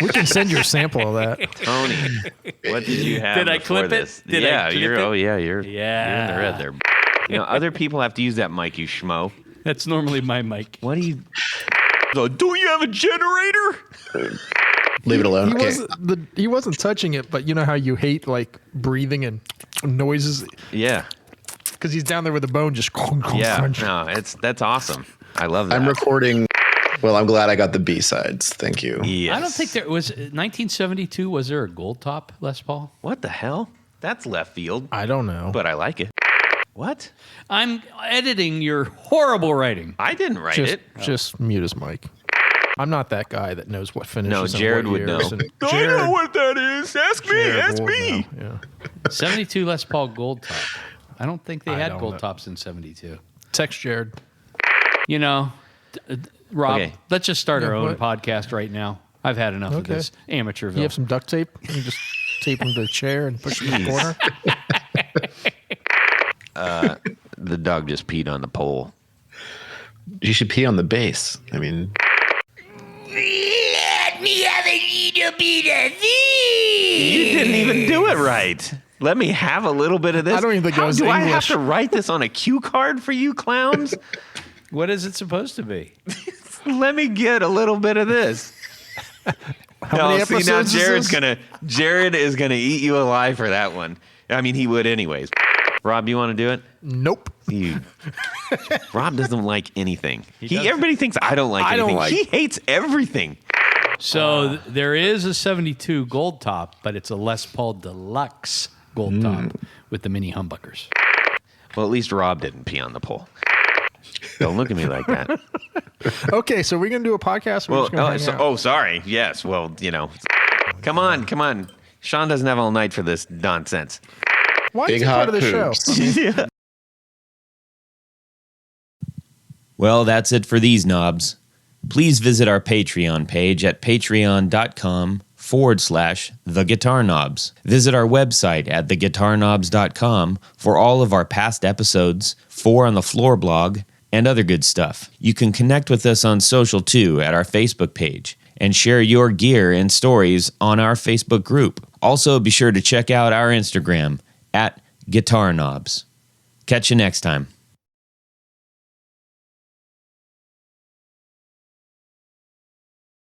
We can send you a sample of that. Tony, what did you have? Did I before clip it? this? Did I yeah, clip you're. it? Oh yeah, you're Yeah. in the red there. Other people have to use that mic. You schmo. That's normally my mic. What do you? So, do you have a generator? Leave it alone. Okay. He wasn't touching it, but you know how you hate like breathing and noises Yeah. because he's down there with a bone just Yeah. crunch. No, that's awesome. I love that. I'm recording. Well, I'm glad I got the B-sides. Thank you. Yes. I don't think there was 1972. Was there a gold top Les Paul? What the hell? That's left field, I don't know. but I like it. What? I'm editing your horrible writing. I didn't write just, it. just mute his mic. I'm not that guy that knows what finishes. No, and Jared what would know. years, and I know what that is. Ask me. Jared Ask will me. know, Yeah. 72 Les Paul gold top. I don't think they I had don't gold know. tops in 72. Text Jared. You know, Rob, Okay. let's just start our Yeah, own what? podcast right now. I've had enough of Okay. this amateurville. You have some duct tape? You just tape him to the chair and push him in the corner? The dog just peed on the pole. You should pee on the bass. I mean, Let me have a little bit of this. You didn't even do it right. Let me have a little bit of this. I don't even think How that was do I have English. to write this on a cue card for you clowns? What is it supposed to be? Let me get a little bit of this. How many See, now episodes is this? Jared is gonna eat you alive for that one. I mean, he would anyways. Rob, you want to do it? Nope. Rob doesn't like anything. doesn't. Everybody thinks I don't like I don't anything. like- He hates everything. So there is a 72 gold top, but it's a Les Paul Deluxe gold top with the mini humbuckers. Well, at least Rob didn't pee on the pole. Don't look at me like that. Okay, so we're going to do a podcast. We're just gonna hang out. Sorry. Yes. Well, come on. Sean doesn't have all night for this nonsense. Why Big is it part of the hot show? Well, that's it for these knobs. Please visit our Patreon page at patreon.com/theguitarknobs. Visit our website at theguitarknobs.com for all of our past episodes, 4 on the Floor blog, and other good stuff. You can connect with us on social too at our Facebook page and share your gear and stories on our Facebook group. Also, be sure to check out our Instagram at Guitar Knobs. Catch you next time.